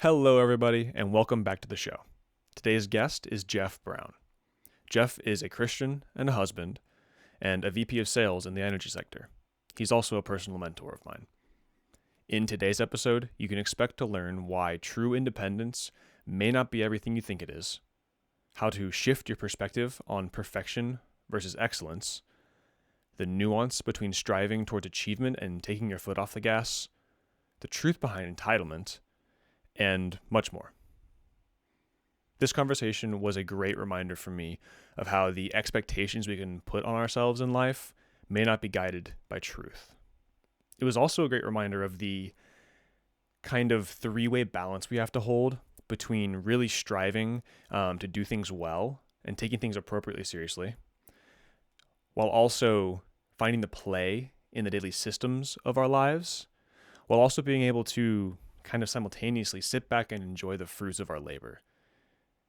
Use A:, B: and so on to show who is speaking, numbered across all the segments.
A: Hello, everybody, and welcome back to the show. Today's guest is Jeff Brown. Jeff is a Christian and a husband, and a VP of sales in the energy sector. He's also a personal mentor of mine. In today's episode, you can expect to learn why true independence may not be everything you think it is, how to shift your perspective on perfection versus excellence, the nuance between striving towards achievement and taking your foot off the gas, the truth behind entitlement, and much more. This conversation was a great reminder for me of how the expectations we can put on ourselves in life may not be guided by truth. It was also a great reminder of the kind of three-way balance we have to hold between really striving to do things well and taking things appropriately seriously, while also finding the play in the daily systems of our lives, while also being able to kind of simultaneously sit back and enjoy the fruits of our labor.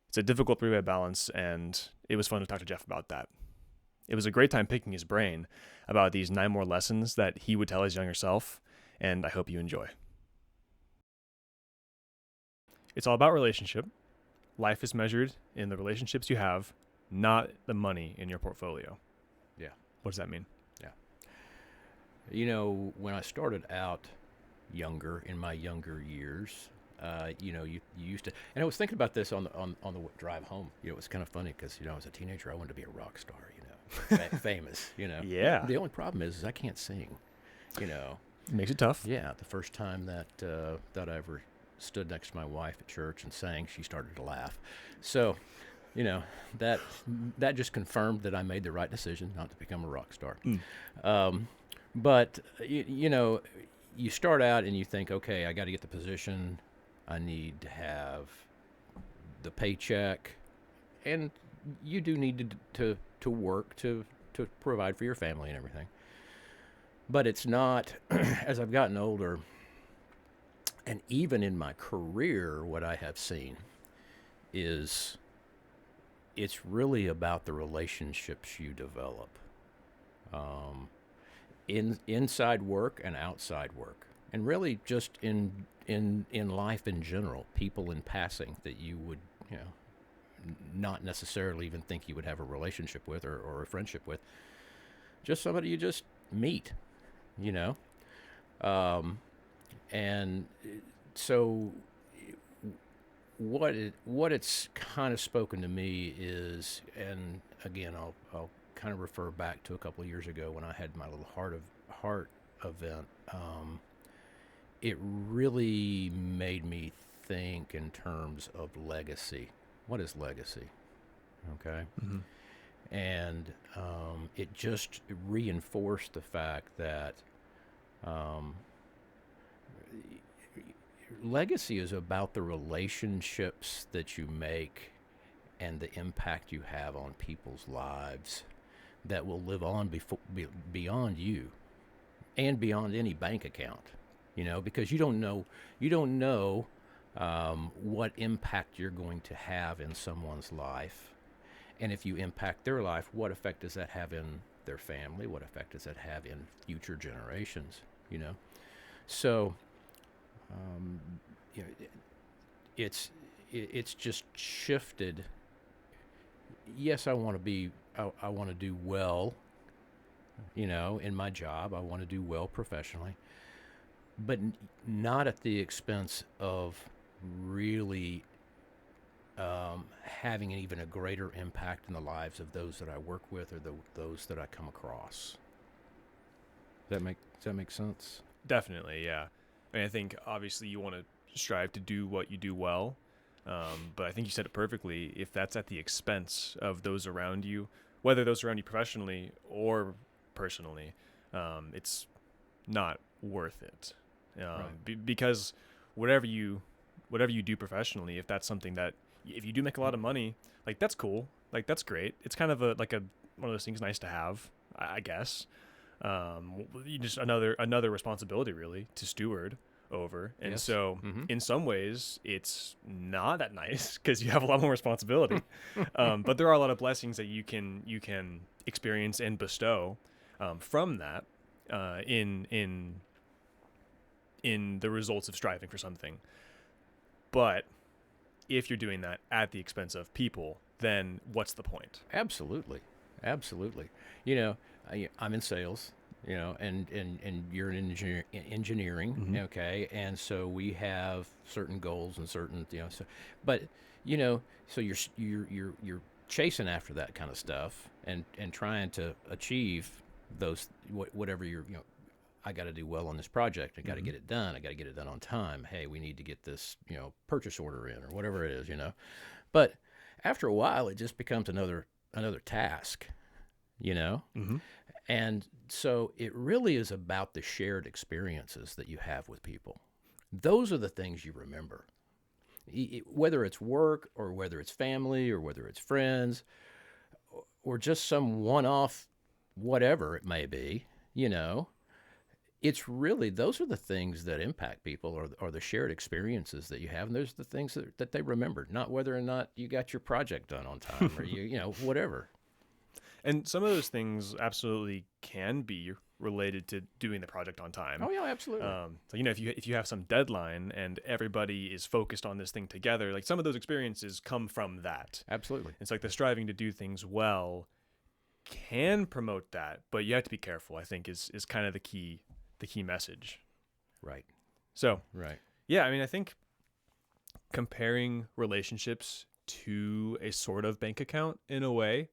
A: It's a difficult three-way balance, and it was fun to talk to Jeff about that. It was a great time picking his brain about these 9 more lessons that he would tell his younger self, and I hope you enjoy. It's all about relationship. Life is measured in the relationships you have, not the money in your portfolio.
B: Yeah.
A: What does that mean?
B: Yeah. When I started out younger, in my younger years, you used to, and I was thinking about this on the drive home. It was kind of funny because, as a teenager, I wanted to be a rock star, famous,
A: Yeah.
B: The only problem is I can't sing,
A: Makes it tough.
B: Yeah. The first time that I ever stood next to my wife at church and sang, she started to laugh. So, that just confirmed that I made the right decision not to become a rock star. But you start out and you think, okay, I got to get the position, I need to have the paycheck, and you do need to work to provide for your family and everything. But it's not, as I've gotten older, and even in my career, what I have seen is it's really about the relationships you develop. Inside work and outside work, and really just in life in general, people in passing that you would not necessarily even think you would have a relationship with or a friendship with, just somebody you just meet, and so what it's kind of spoken to me is, and again I'll kind of refer back to a couple of years ago when I had my little heart event. It really made me think in terms of legacy. What is legacy? Okay.
A: Mm-hmm.
B: And it just reinforced the fact that legacy is about the relationships that you make and the impact you have on people's lives that will live on beyond you and beyond any bank account, because you don't know what impact you're going to have in someone's life. And if you impact their life, what effect does that have in their family? What effect does that have in future generations? So, it's just shifted. Yes, I want to do well, in my job. I want to do well professionally, but not at the expense of really having even a greater impact in the lives of those that I work with or those that I come across. Does that make sense?
A: Definitely, yeah. I think obviously you want to strive to do what you do well, but I think you said it perfectly. If that's at the expense of those around you, whether those around you professionally or personally, it's not worth it.
B: Right.
A: Because whatever you do professionally, if that's something that if you do make a lot of money, like that's cool, like that's great. It's kind of one of those things nice to have, I guess. Just another responsibility really to steward over. And
B: Yes.
A: so
B: Mm-hmm.
A: in some ways it's not that nice because you have a lot more responsibility. But there are a lot of blessings that you can experience and bestow from that in the results of striving for something. But if you're doing that at the expense of people, then what's the point?
B: Absolutely, absolutely. You know, I'm in sales. You know, and you're in engineering,
A: Mm-hmm.
B: okay, and so we have certain goals and certain, you know, so, but you know, so you're chasing after that kind of stuff and trying to achieve those whatever you're, you know, I got to do well on this project. I got to
A: Mm-hmm.
B: get it done. I got to get it done on time. Hey, we need to get this, you know, purchase order in or whatever it is, you know. But after a while, it just becomes another task, you know.
A: Mm-hmm.
B: And so it really is about the shared experiences that you have with people. Those are the things you remember. Whether it's work or whether it's family or whether it's friends or just some one off, whatever it may be, you know, it's really those are the things that impact people or the shared experiences that you have. And there's the things that they remember, not whether or not you got your project done on time or you know, whatever.
A: And some of those things absolutely can be related to doing the project on time.
B: Oh, yeah, absolutely.
A: So you know, if you have some deadline and everybody is focused on this thing together, like some of those experiences come from that.
B: Absolutely.
A: It's like the striving to do things well can promote that, but you have to be careful. I think is kind of the key message.
B: Right.
A: So
B: Right.
A: yeah, I mean, I think comparing relationships to a sort of bank account in a way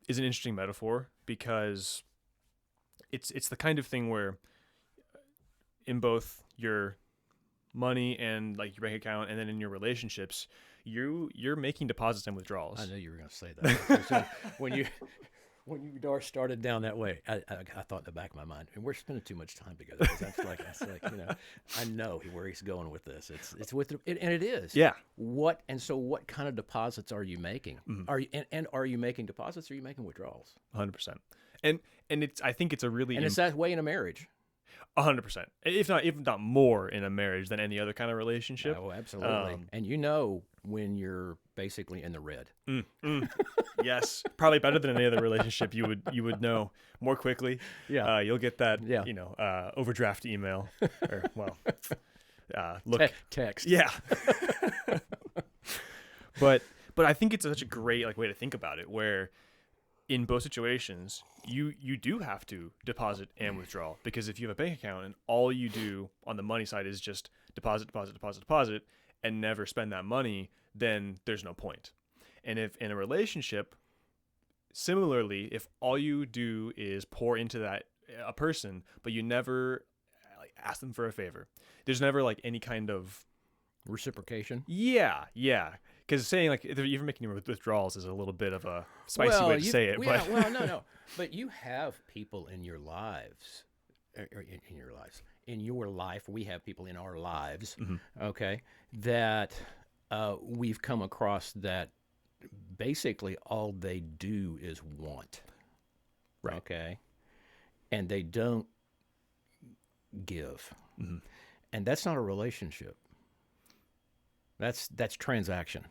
A: is an interesting metaphor because it's the kind of thing where in both your money and like your bank account and then in your relationships you're making deposits and withdrawals.
B: I knew you were going to say that. So when you started down that way, I thought in the back of my mind, and we're spending too much time together. That's like you know, I know where he's going with this. It's with and it is.
A: Yeah.
B: What kind of deposits are you making? Are you and are you making deposits? Or are you making withdrawals?
A: 100%. And it's I think it's a really
B: it's that way in a marriage.
A: 100%. If not more in a marriage than any other kind of relationship.
B: Oh, absolutely. And you know when you're basically in the red.
A: Yes, probably better than any other relationship. You would know more quickly.
B: Yeah,
A: you'll get that.
B: Yeah.
A: You know, overdraft email or look
B: text.
A: Yeah. but I think it's such a great like way to think about it, where in both situations you do have to deposit and withdraw, because if you have a bank account and all you do on the money side is just deposit and never spend that money, then there's no point. And if in a relationship, similarly, if all you do is pour into that a person, but you never like ask them for a favor, there's never like any kind of
B: reciprocation.
A: Yeah. Because saying like if you're making withdrawals is a little bit of a spicy way to say it.
B: Yeah,
A: but
B: well, no. But you have people in your lives, or in your lives. In your life, we have people in our lives, okay, that we've come across that basically all they do is want.
A: Right.
B: Okay. And they don't give. And that's not a relationship. That's transaction.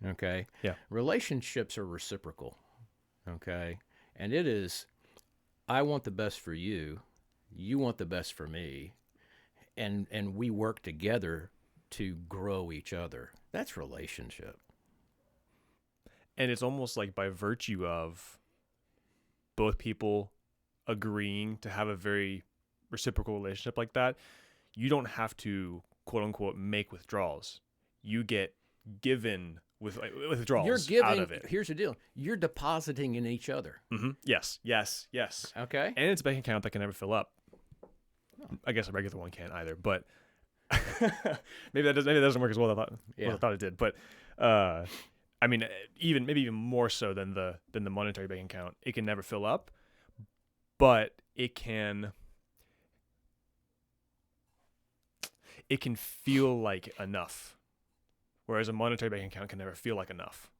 B: Okay.
A: Yeah.
B: Relationships are reciprocal. Okay. And it is, I want the best for you. You want the best for me. And we work together to grow each other. That's relationship.
A: And it's almost like by virtue of both people agreeing to have a very reciprocal relationship like that, you don't have to quote unquote make withdrawals. You get given with withdrawals
B: You're giving,
A: out of it.
B: Here's the deal. You're depositing in each other.
A: Yes.
B: Okay.
A: And it's a bank account that can never fill up. I guess a regular one can't either, but maybe that doesn't work as well as I thought it did. But I mean, maybe even more so than the monetary bank account, it can never fill up, but it can feel like enough, whereas a monetary bank account can never feel like enough.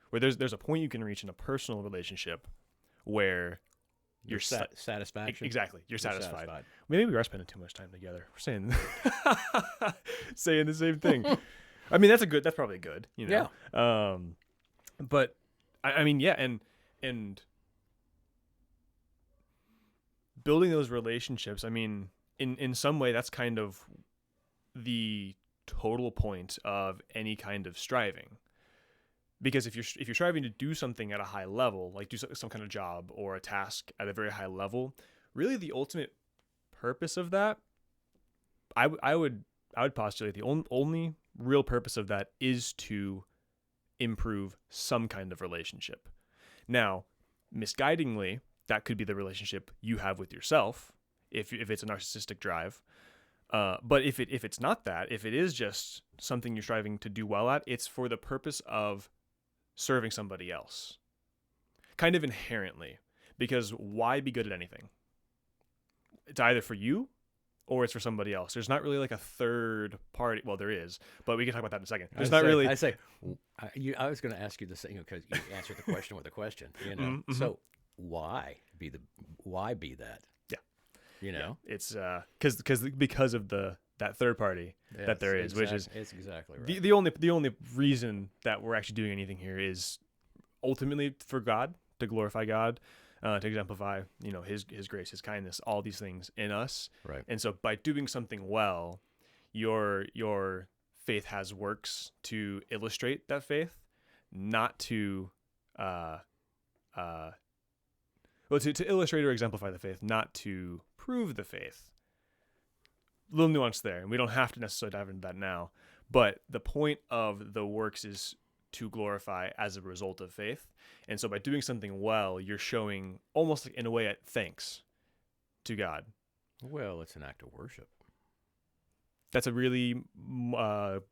A: Where there's a point you can reach in a personal relationship where you're
B: satisfaction.
A: Exactly, you're satisfied. Maybe we are spending too much time together. We're saying saying the same thing. I mean, that's probably good, you know.
B: Yeah.
A: But I mean, yeah, and building those relationships. I mean, in some way, that's kind of the total point of any kind of striving. Because if you're striving to do something at a high level, like do some kind of job or a task at a very high level, really the ultimate purpose of that, I would postulate the only real purpose of that is to improve some kind of relationship. Now, misguidingly, that could be the relationship you have with yourself, if it's a narcissistic drive. But if it's not that, if it is just something you're striving to do well at, it's for the purpose of serving somebody else, kind of inherently. Because why be good at anything? It's either for you or it's for somebody else. There's not really like a third party. Well, there is, but we can talk about that in a second. There's not really.
B: I was going to ask you the same, because you answered the question with a question.
A: Mm-hmm.
B: So why be that?
A: Yeah.
B: Yeah,
A: it's because of that third party that there is, which is
B: it's exactly right.
A: The only reason that we're actually doing anything here is ultimately for God, to glorify God, to exemplify, his grace, his kindness, all these things in us.
B: Right.
A: And so by doing something well, your faith has works to illustrate that faith, not to to illustrate or exemplify the faith, not to prove the faith. Little nuance there, and we don't have to necessarily dive into that now. But the point of the works is to glorify as a result of faith. And so by doing something well, you're showing almost like in a way thanks to God.
B: Well, it's an act of worship.
A: That's a really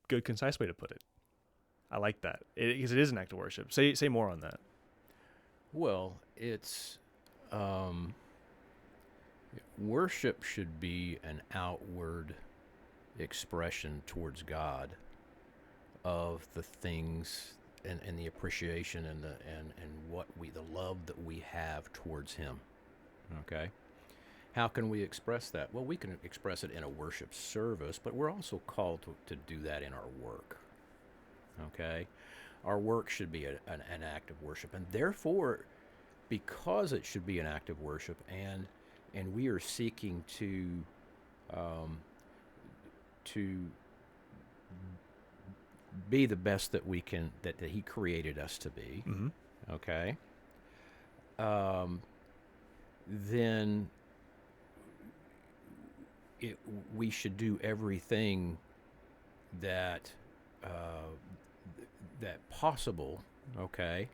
A: good, concise way to put it. I like that, because it is an act of worship. Say more on that.
B: Well, it's worship should be an outward expression towards God of the things and the appreciation and the love that we have towards Him. Okay? How can we express that? Well, we can express it in a worship service, but we're also called to do that in our work. Okay? Our work should be an act of worship, and therefore, because it should be an act of worship, and we are seeking to be the best that we can, that He created us to be.
A: Mm-hmm.
B: Okay. Then we should do everything that possible. Okay.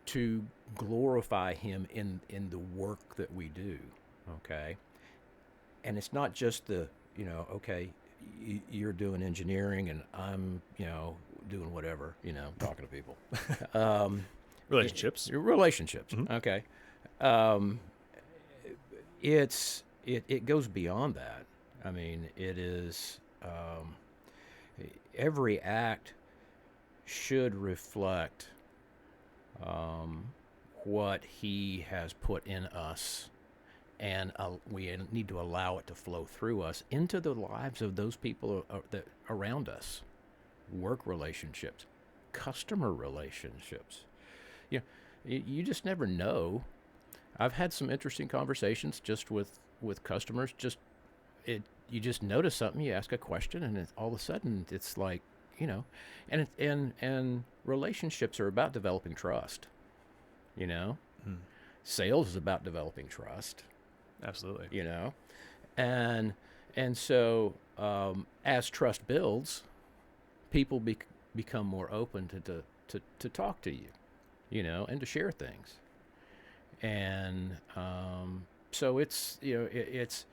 B: To glorify Him in the work that we do. Okay. And it's not just okay, you're doing engineering and I'm, doing whatever, talking to people.
A: Relationships.
B: Relationships.
A: Mm-hmm.
B: Okay. It goes beyond that. I mean, it is, every act should reflect what He has put in us, and we need to allow it to flow through us into the lives of those people that around us. Work relationships, customer relationships. You just never know. I've had some interesting conversations just with customers. You just notice something, you ask a question, and all of a sudden it's like, and relationships are about developing trust. Sales is about developing trust.
A: Absolutely.
B: And so as trust builds, people become more open to talk to you, and to share things. And so it's it's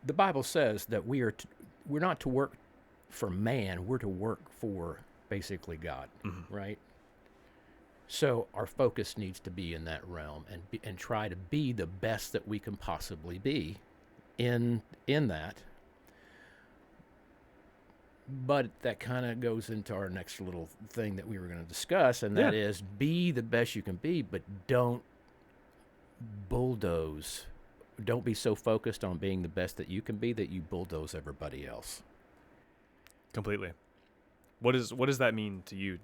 B: the Bible says that we're not to work for man, we're to work for basically God,
A: mm-hmm.
B: right? So our focus needs to be in that realm, and try to be the best that we can possibly be in that. But that kind of goes into our next little thing that we were going to discuss, and that is be the best you can be, but don't bulldoze. Don't be so focused on being the best that you can be that you bulldoze everybody else.
A: Completely. What does that mean to you?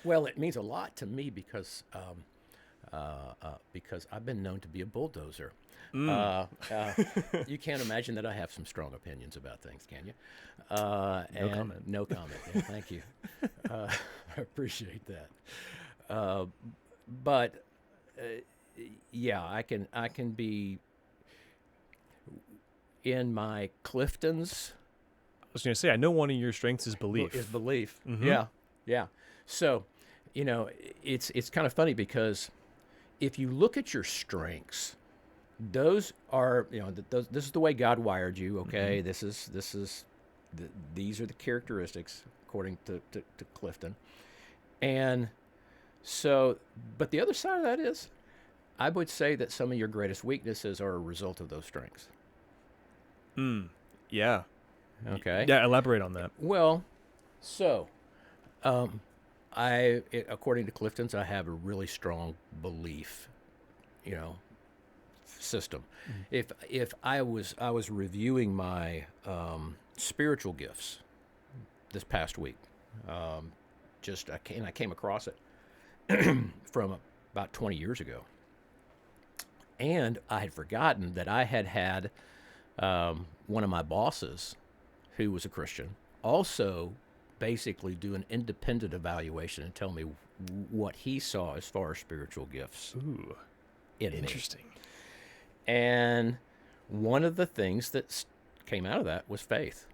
B: Well, it means a lot to me because because I've been known to be a bulldozer.
A: Mm.
B: Uh, uh, you can't imagine that I have some strong opinions about things, can you?
A: No
B: And
A: comment.
B: no comment. Yeah, thank you. I appreciate that. Uh, but yeah, I can be in my Cliftons
A: I was going to say, I know one of your strengths is
B: is
A: belief.
B: belief.
A: Mm-hmm.
B: Yeah, yeah. So, it's kind of funny because if you look at your strengths, those are this is the way God wired you.
A: Mm-hmm.
B: Okay, these are the characteristics according to Clifton, and so, but the other side of that is, I would say that some of your greatest weaknesses are a result of those strengths.
A: Mm. Yeah.
B: Okay,
A: Yeah, elaborate on that.
B: well, so um, according to Clifton's, I have a really strong belief, you know, system.
A: Mm.
B: If I was reviewing my spiritual gifts this past week, um, I came across it from about 20 years ago, and I had forgotten that I had one of my bosses, who was a Christian, also basically do an independent evaluation and tell me what he saw as far as spiritual gifts
A: Ooh,
B: in me.
A: interesting.
B: And one of the things that came out of that was faith.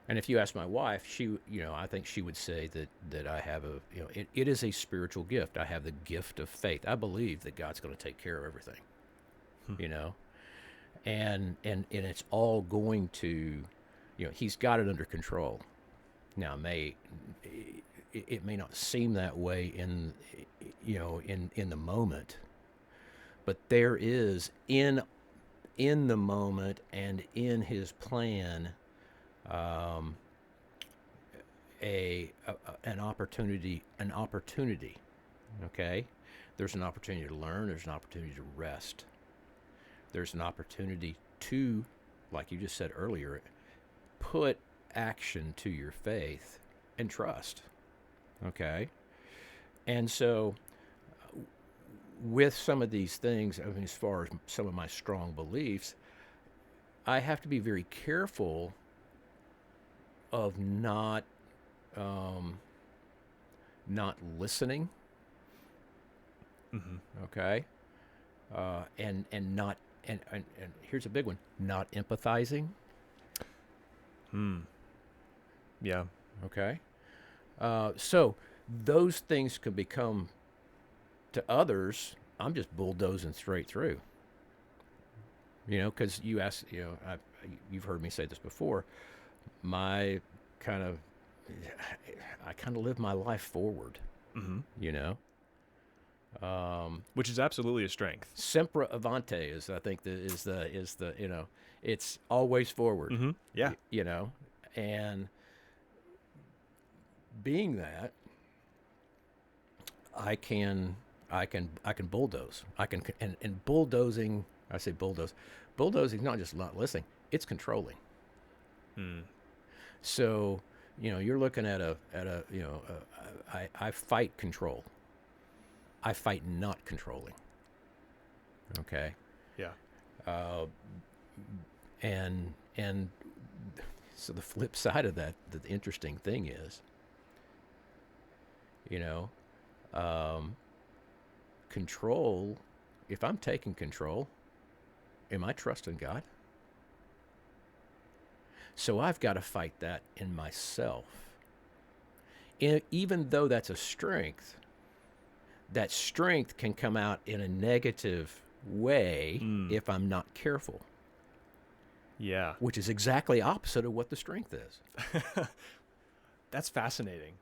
B: And if you ask my wife, I think she would say that I have it is a spiritual gift. I have the gift of faith. I believe that God's going to take care of everything,
A: Hmm.
B: and it's all going to, He's got it under control. Now, it may not seem that way in the moment, but there is in the moment and in His plan, um, an opportunity. Okay, there's an opportunity to learn. There's an opportunity to rest. There's an opportunity to, like you just said earlier, put action to your faith and trust. Okay, and so with some of these things, I mean, as far as some of my strong beliefs, I have to be very careful of um, not listening.
A: Mm-hmm.
B: Okay, and not and here's a big one: not empathizing.
A: Hmm. Yeah.
B: Okay, so those things can become, to others, I'm just bulldozing straight through. Because you ask, you've heard me say this before. My kind of, I kind of live my life forward.
A: Mm-hmm.
B: You know,
A: Which is absolutely a strength.
B: Sempra Avante is, I think, it's always forward.
A: Mm-hmm. Yeah.
B: And being that, I can bulldoze. I can and bulldozing. I say bulldoze. Bulldozing is not just not listening; it's controlling.
A: Hmm.
B: So you're looking at I fight control. I fight not controlling. Okay,
A: Yeah.
B: uh, and so the flip side of that, the interesting thing is, you know, um, control. If I'm taking control, am I trusting God? So I've got to fight that in myself. Even though that's a strength, that strength can come out in a negative way
A: Mm.
B: if I'm not careful,
A: Yeah.
B: which is exactly opposite of what the strength is.
A: That's fascinating.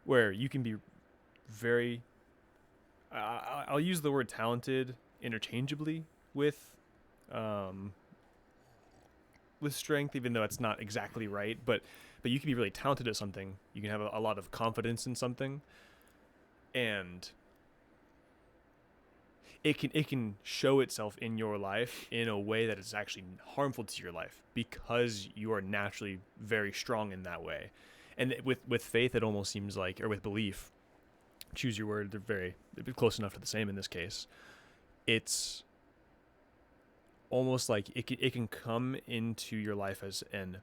A: Where you can be very, I'll use the word talented interchangeably um, with strength, even though it's not exactly right. But you can be really talented at something. You can have a lot of confidence in something, and it can show itself in your life in a way that is actually harmful to your life because you are naturally very strong in that way. And with faith, it almost seems like, or with belief, choose your word. They're close enough to the same in this case. It's almost like it can come into your life as an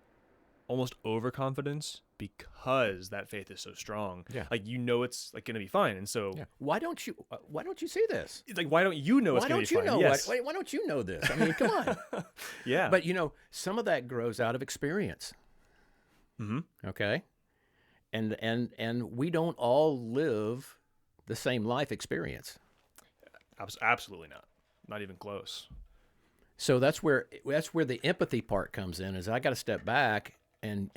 A: almost overconfidence because that faith is so strong.
B: Yeah.
A: Like, it's like going to be fine. And so
B: Why don't you see this?
A: it's like, why don't you know it's going to be fine? Yes.
B: Why don't you know this? I mean, come on.
A: Yeah.
B: But some of that grows out of experience.
A: Mm-hmm.
B: Okay. And we don't all live the same life experience.
A: Absolutely not. Not even close.
B: So that's where the empathy part comes in. Is I got to step back and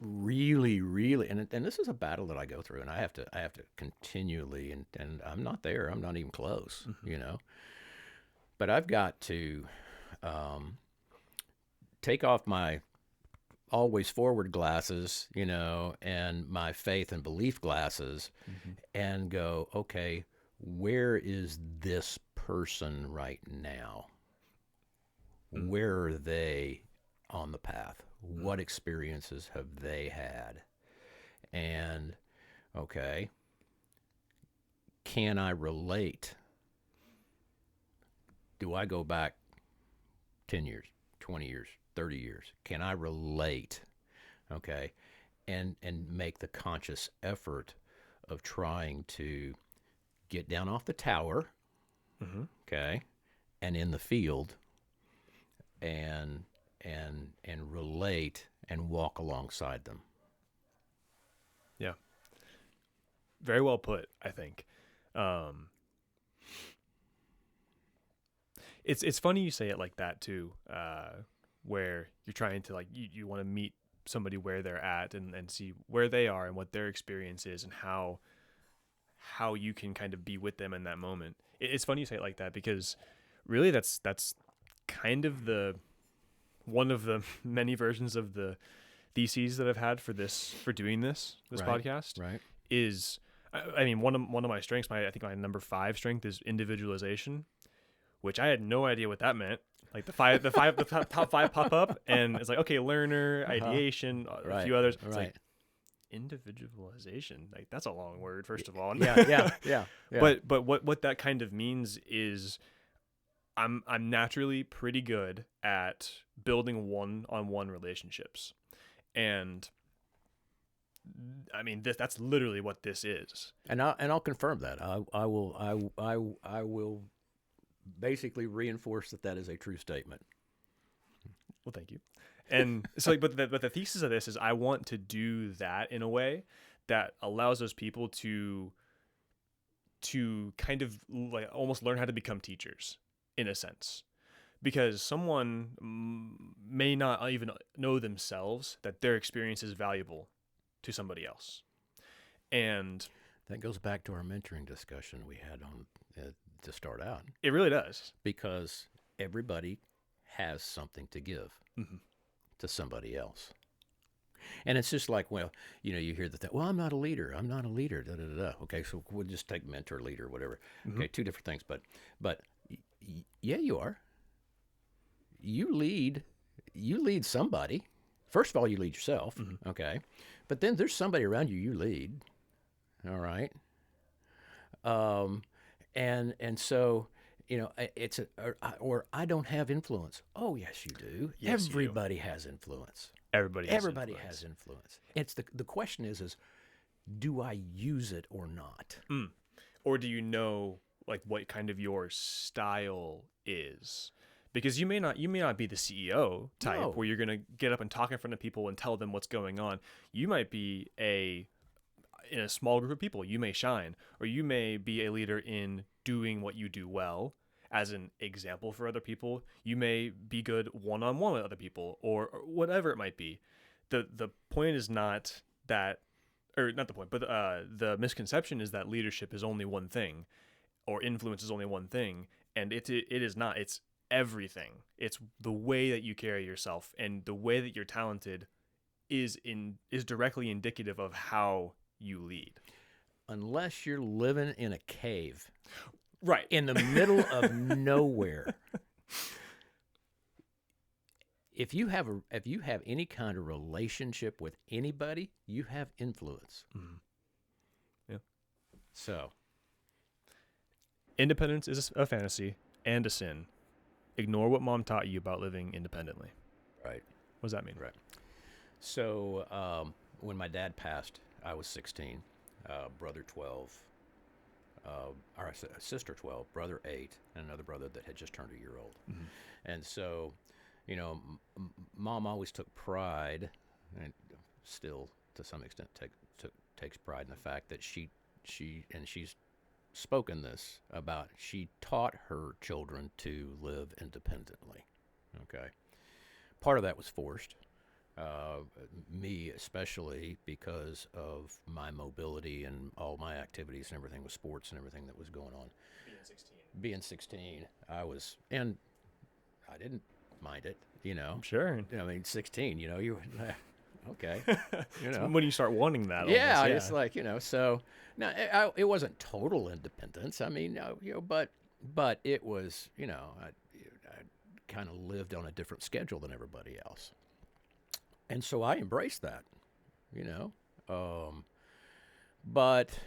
B: really, and this is a battle that I go through, and I have to continually, and I'm not there. I'm not even close, But I've got to take off my always forward glasses, and my faith and belief glasses, and go, okay, where is this person right now? Where are they on the path? What experiences have they had? And, okay, can I relate? Do I go back 10 years, 20 years, 30 years? Can I relate? Okay, and make the conscious effort of trying to get down off the tower, okay, and in the field, and relate and walk alongside them.
A: Yeah. Very well put, I think. It's funny you say it like that too, where you're trying to, like, you want to meet somebody where they're at and see where they are and what their experience is and how you can kind of be with them in that moment. It's funny you say it like that, because really that's kind of one of the many versions of the theses that I've had for doing this podcast.
B: Right.
A: Is, I mean, one of my strengths, I think my number 5 strength is individualization, which I had no idea what that meant. Like the top 5 pop up, and it's like, okay, learner, ideation, a few others. It's like individualization. Like, that's a long word, first of all.
B: Yeah.
A: But what that kind of means is I'm naturally pretty good at building one-on-one relationships. And I mean, that's literally what this is.
B: And I'll confirm that. I will basically reinforce that is a true statement.
A: Well, thank you. And so, but the thesis of this is I want to do that in a way that allows those people to kind of like almost learn how to become teachers, in a sense, because someone may not even know themselves that their experience is valuable to somebody else. And
B: that goes back to our mentoring discussion we had on to start out.
A: It really does,
B: because everybody has something to give to somebody else. And it's just like, well, you hear that, well, I'm not a leader. Okay, so we'll just take mentor, leader, whatever. Okay, two different things. But yeah, you are. You lead somebody. First of all, you lead yourself, okay? But then there's somebody around you lead, all right? And so, it's or I don't have influence. Oh, yes, you do.
A: Yes,
B: Everybody has influence.
A: Everybody
B: has influence. It's the question is do I use it or not?
A: Or do you know, like, what kind of your style is? Because you may not be the CEO type where you're going to get up and talk in front of people and tell them what's going on. You might be in a small group of people, you may shine, or you may be a leader in doing what you do well as an example for other people. You may be good one-on-one with other people, or whatever it might be. The point is not that, or not the point, but the misconception is that leadership is only one thing, or influence is only one thing, and it is not. It's everything. It's the way that you carry yourself, and the way that you're talented is directly indicative of how you lead.
B: Unless you're living in a cave,
A: right,
B: in the middle of nowhere. If you have any kind of relationship with anybody, you have influence. So,
A: Independence is a fantasy and a sin. Ignore what mom taught you about living independently.
B: right,
A: What does that mean?
B: right. So, when my dad passed, I was 16, brother 12, or sister 12, brother 8, and another brother that had just turned a year old.
A: Mm-hmm.
B: And so, mom always took pride, and still to some extent takes pride in the fact that she's spoken this about, she taught her children to live independently. Okay. Part of that was forced. Me especially, because of my mobility and all my activities and everything with sports and everything that was going on. Being 16, and I didn't mind it,
A: I'm sure.
B: I mean, 16, okay,
A: When you start wanting that,
B: yeah,
A: almost,
B: it's like, so now it wasn't total independence. I mean, but it was, I kind of lived on a different schedule than everybody else. And so I embraced that, you know. But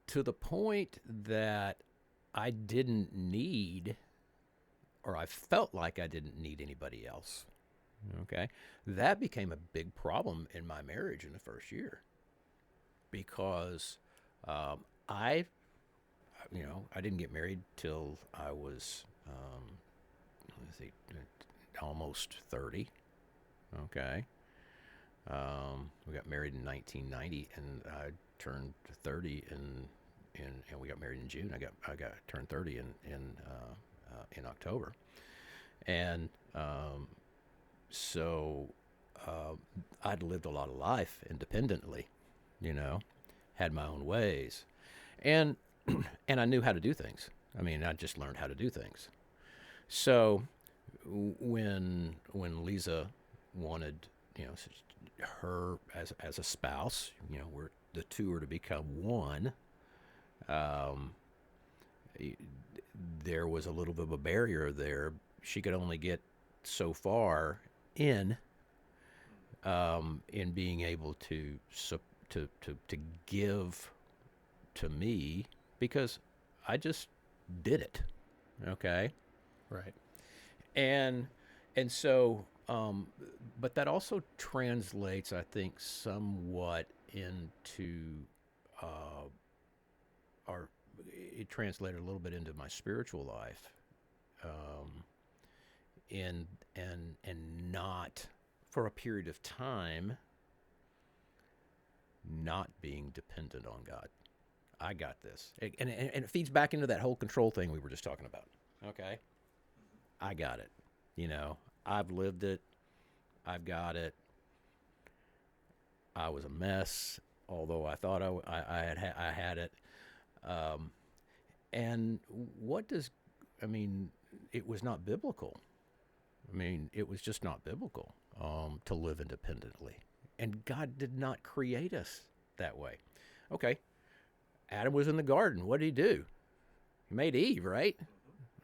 B: to the point that I didn't need, or I felt like I didn't need anybody else. Okay. That became a big problem in my marriage in the first year because I, I didn't get married till I was, let's see, almost 30. Okay. We got married in 1990, and I turned 30 and we got married in June. I got turned 30 in October, and so I'd lived a lot of life independently, had my own ways, and and I knew how to do things. I mean, I just learned how to do things. So when Lisa wanted, her as a spouse, we're the two are to become one. Um, there was a little bit of a barrier there. She could only get so far in being able to give to me because I just did it. Okay.
A: Right.
B: And so, but that also translates, I think, somewhat into our. It translated a little bit into my spiritual life, in and not for a period of time, not being dependent on God. I got this, and it feeds back into that whole control thing we were just talking about. Okay, I got it. I've lived it. I've got it. I was a mess, although I thought I had it. And it was not biblical. I mean, it was just not biblical to live independently. And God did not create us that way. Okay, Adam was in the garden. What did he do? He made Eve, right?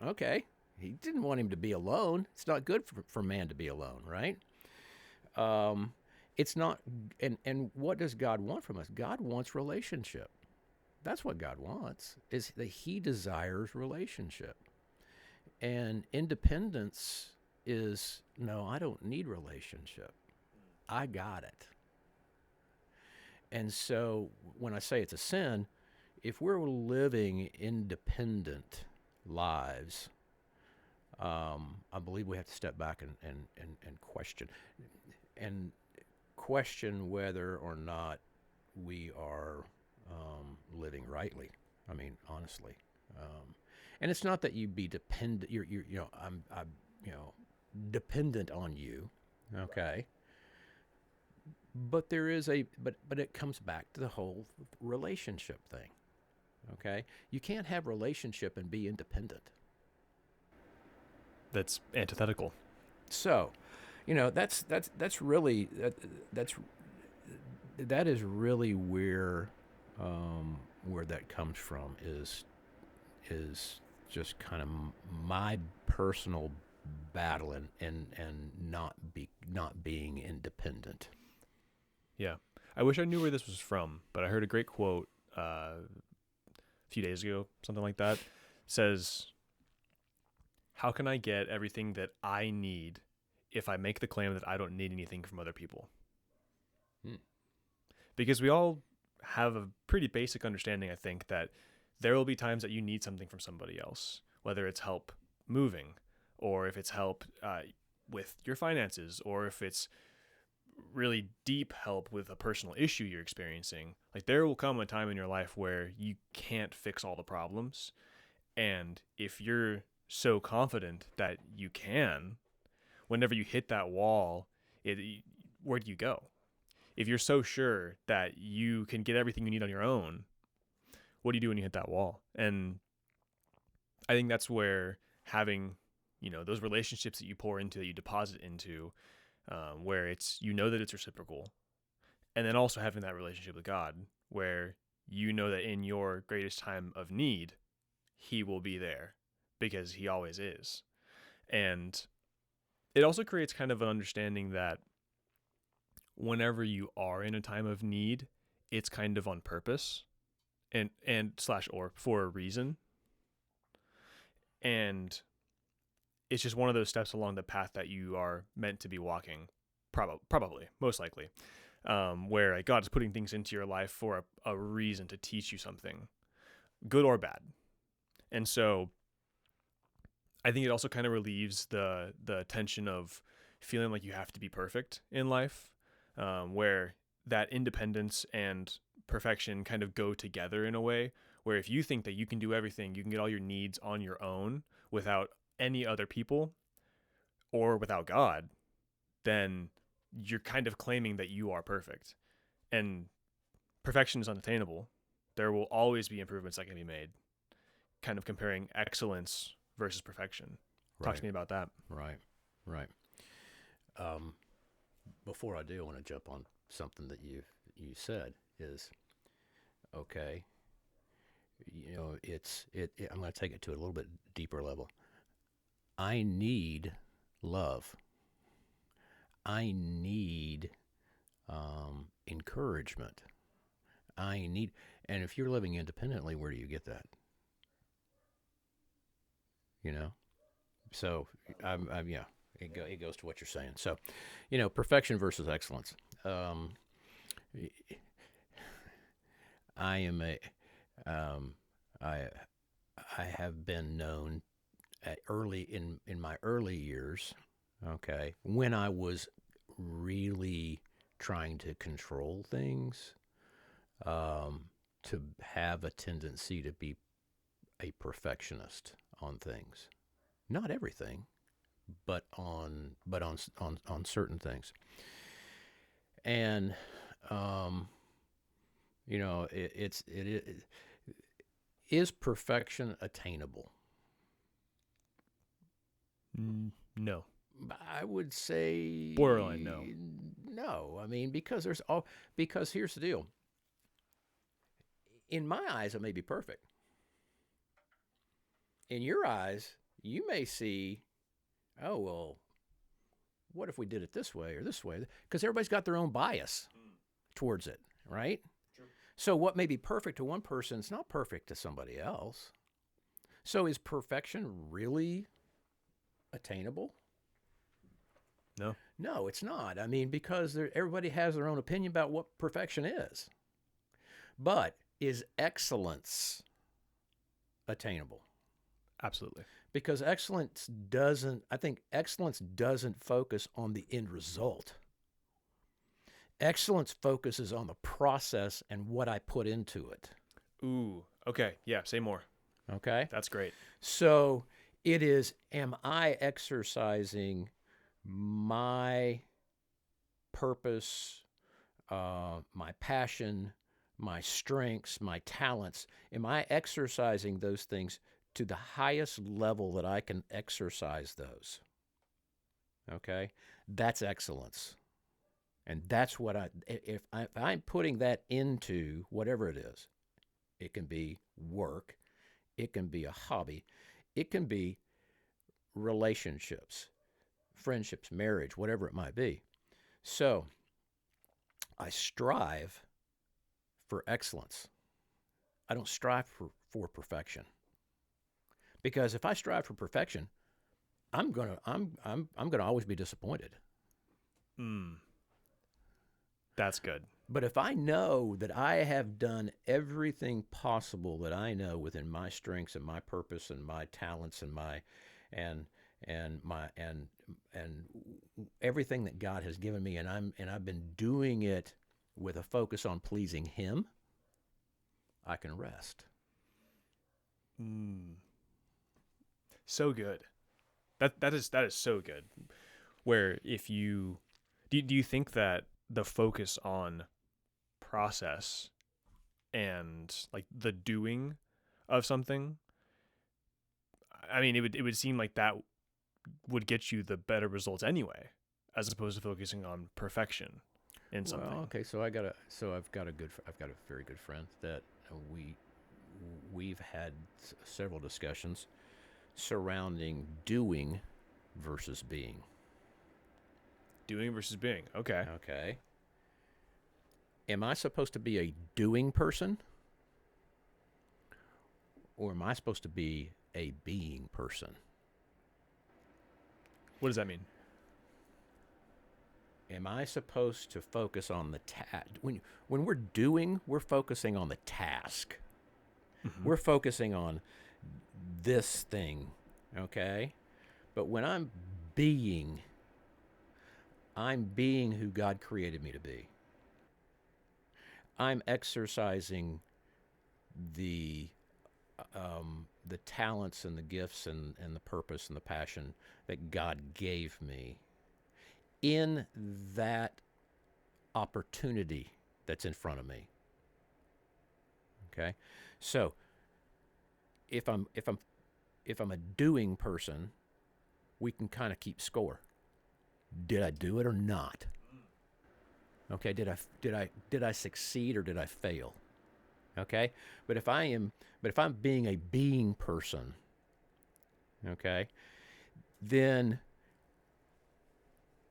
B: Okay. He didn't want him to be alone. It's not good for man to be alone, right? It's not, and what does God want from us? God wants relationship. That's what God wants, is that he desires relationship. And independence is, no, I don't need relationship. I got it. And so when I say it's a sin, if we're living independent lives, I believe we have to step back and question whether or not we are living rightly. I mean, honestly, and it's not that you be dependent. I'm dependent on you. Okay, but there is but it comes back to the whole relationship thing. Okay, you can't have relationship and be independent.
A: That's antithetical.
B: So, that's really that is really where that comes from is just kind of my personal battle and not being independent.
A: Yeah. I wish I knew where this was from, but I heard a great quote a few days ago, something like that, says, how can I get everything that I need if I make the claim that I don't need anything from other people? Because we all have a pretty basic understanding, I think, that there will be times that you need something from somebody else, whether it's help moving, or if it's help with your finances, or if it's really deep help with a personal issue you're experiencing. Like, there will come a time in your life where you can't fix all the problems. And if you're so confident that you can, whenever you hit that wall, where do you go? If you're so sure that you can get everything you need on your own, what do you do when you hit that wall? And I think that's where having, those relationships that you pour into, that you deposit into, where it's, that it's reciprocal. And then also having that relationship with God, where you know that in your greatest time of need, he will be there, because he always is. And it also creates kind of an understanding that whenever you are in a time of need, it's kind of on purpose and slash or for a reason. And it's just one of those steps along the path that you are meant to be walking, probably, most likely, where God is putting things into your life for a reason to teach you something, good or bad. And so I think it also kind of relieves the tension of feeling like you have to be perfect in life, where that independence and perfection kind of go together in a way where if you think that you can do everything, you can get all your needs on your own without any other people or without God, then you're kind of claiming that you are perfect. And perfection is unattainable. There will always be improvements that can be made, kind of comparing excellence versus perfection. Talk to me about that.
B: Right. Before I do, I want to jump on something that you said is, okay, I'm going to take it to a little bit deeper level. I need love. I need encouragement. And if you're living independently, where do you get that? So it goes to what you're saying. So, perfection versus excellence. I am I have been known in my early years, okay, when I was really trying to control things, to have a tendency to be a perfectionist on things. Not everything, but on certain things. And is perfection attainable?
A: No.
B: I would say
A: borderline no.
B: No, I mean, because here's the deal. In my eyes, it may be perfect. In your eyes, you may see, oh, well, what if we did it this way or this way? Because everybody's got their own bias towards it, right? True. So what may be perfect to one person is not perfect to somebody else. So is perfection really attainable?
A: No.
B: No, it's not. I mean, because everybody has their own opinion about what perfection is. But is excellence attainable?
A: Absolutely.
B: Because excellence doesn't focus on the end result. Excellence focuses on the process and what I put into it.
A: Ooh, okay. Yeah, say more.
B: Okay?
A: That's great.
B: So it is, am I exercising my purpose, my passion, my strengths, my talents? Am I exercising those things to the highest level that I can exercise those? Okay? That's excellence. And that's what if I'm putting that into whatever it is, it can be work, it can be a hobby, it can be relationships, friendships, marriage, whatever it might be. So I strive for excellence. I don't strive for perfection. Because if I strive for perfection, I'm gonna always be disappointed.
A: Mm, that's good.
B: But if I know that I have done everything possible that I know within my strengths and my purpose and my talents and my and and my and everything that God has given me, and I've been doing it with a focus on pleasing Him, I can rest.
A: Mm, so good. That is so good. Where if you do you think that the focus on process and like the doing of something, I mean, it would seem like that would get you the better results anyway, as opposed to focusing on perfection in
B: Well,
A: something.
B: okay, I've got a very good friend that we we've had several discussions surrounding doing versus being.
A: Doing versus being. Okay.
B: Okay. Am I supposed to be a doing person or am I supposed to be a being person?
A: What does that mean?
B: Am I supposed to focus on the task? When we're doing, we're focusing on the task.
A: Mm-hmm.
B: We're focusing on this thing, okay? But when I'm being who God created me to be. I'm exercising the the talents and the gifts and the purpose and the passion that God gave me in that opportunity that's in front of me. Okay, so if I'm if I'm if I'm a doing person, we can kind of keep score. Did I do it or not? Okay, did I succeed or did I fail? Okay, but if I'm being a being person, okay, then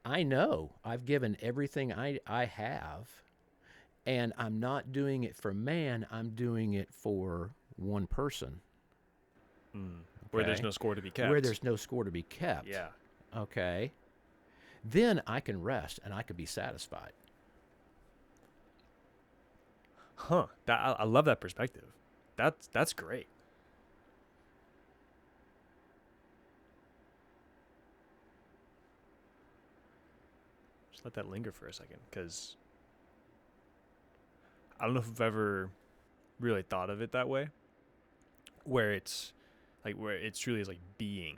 B: I know I've given everything I have, and I'm not doing it for man, I'm doing it for one person,
A: Mm. Where there's
B: okay?
A: no score to be
B: Where
A: kept.
B: there's no score to be kept,
A: Yeah.
B: okay? Then I can rest and I can be satisfied.
A: Huh. I love that perspective. That's great. Just let that linger for a second, because I don't know if I've ever really thought of it that way, where it's truly is like being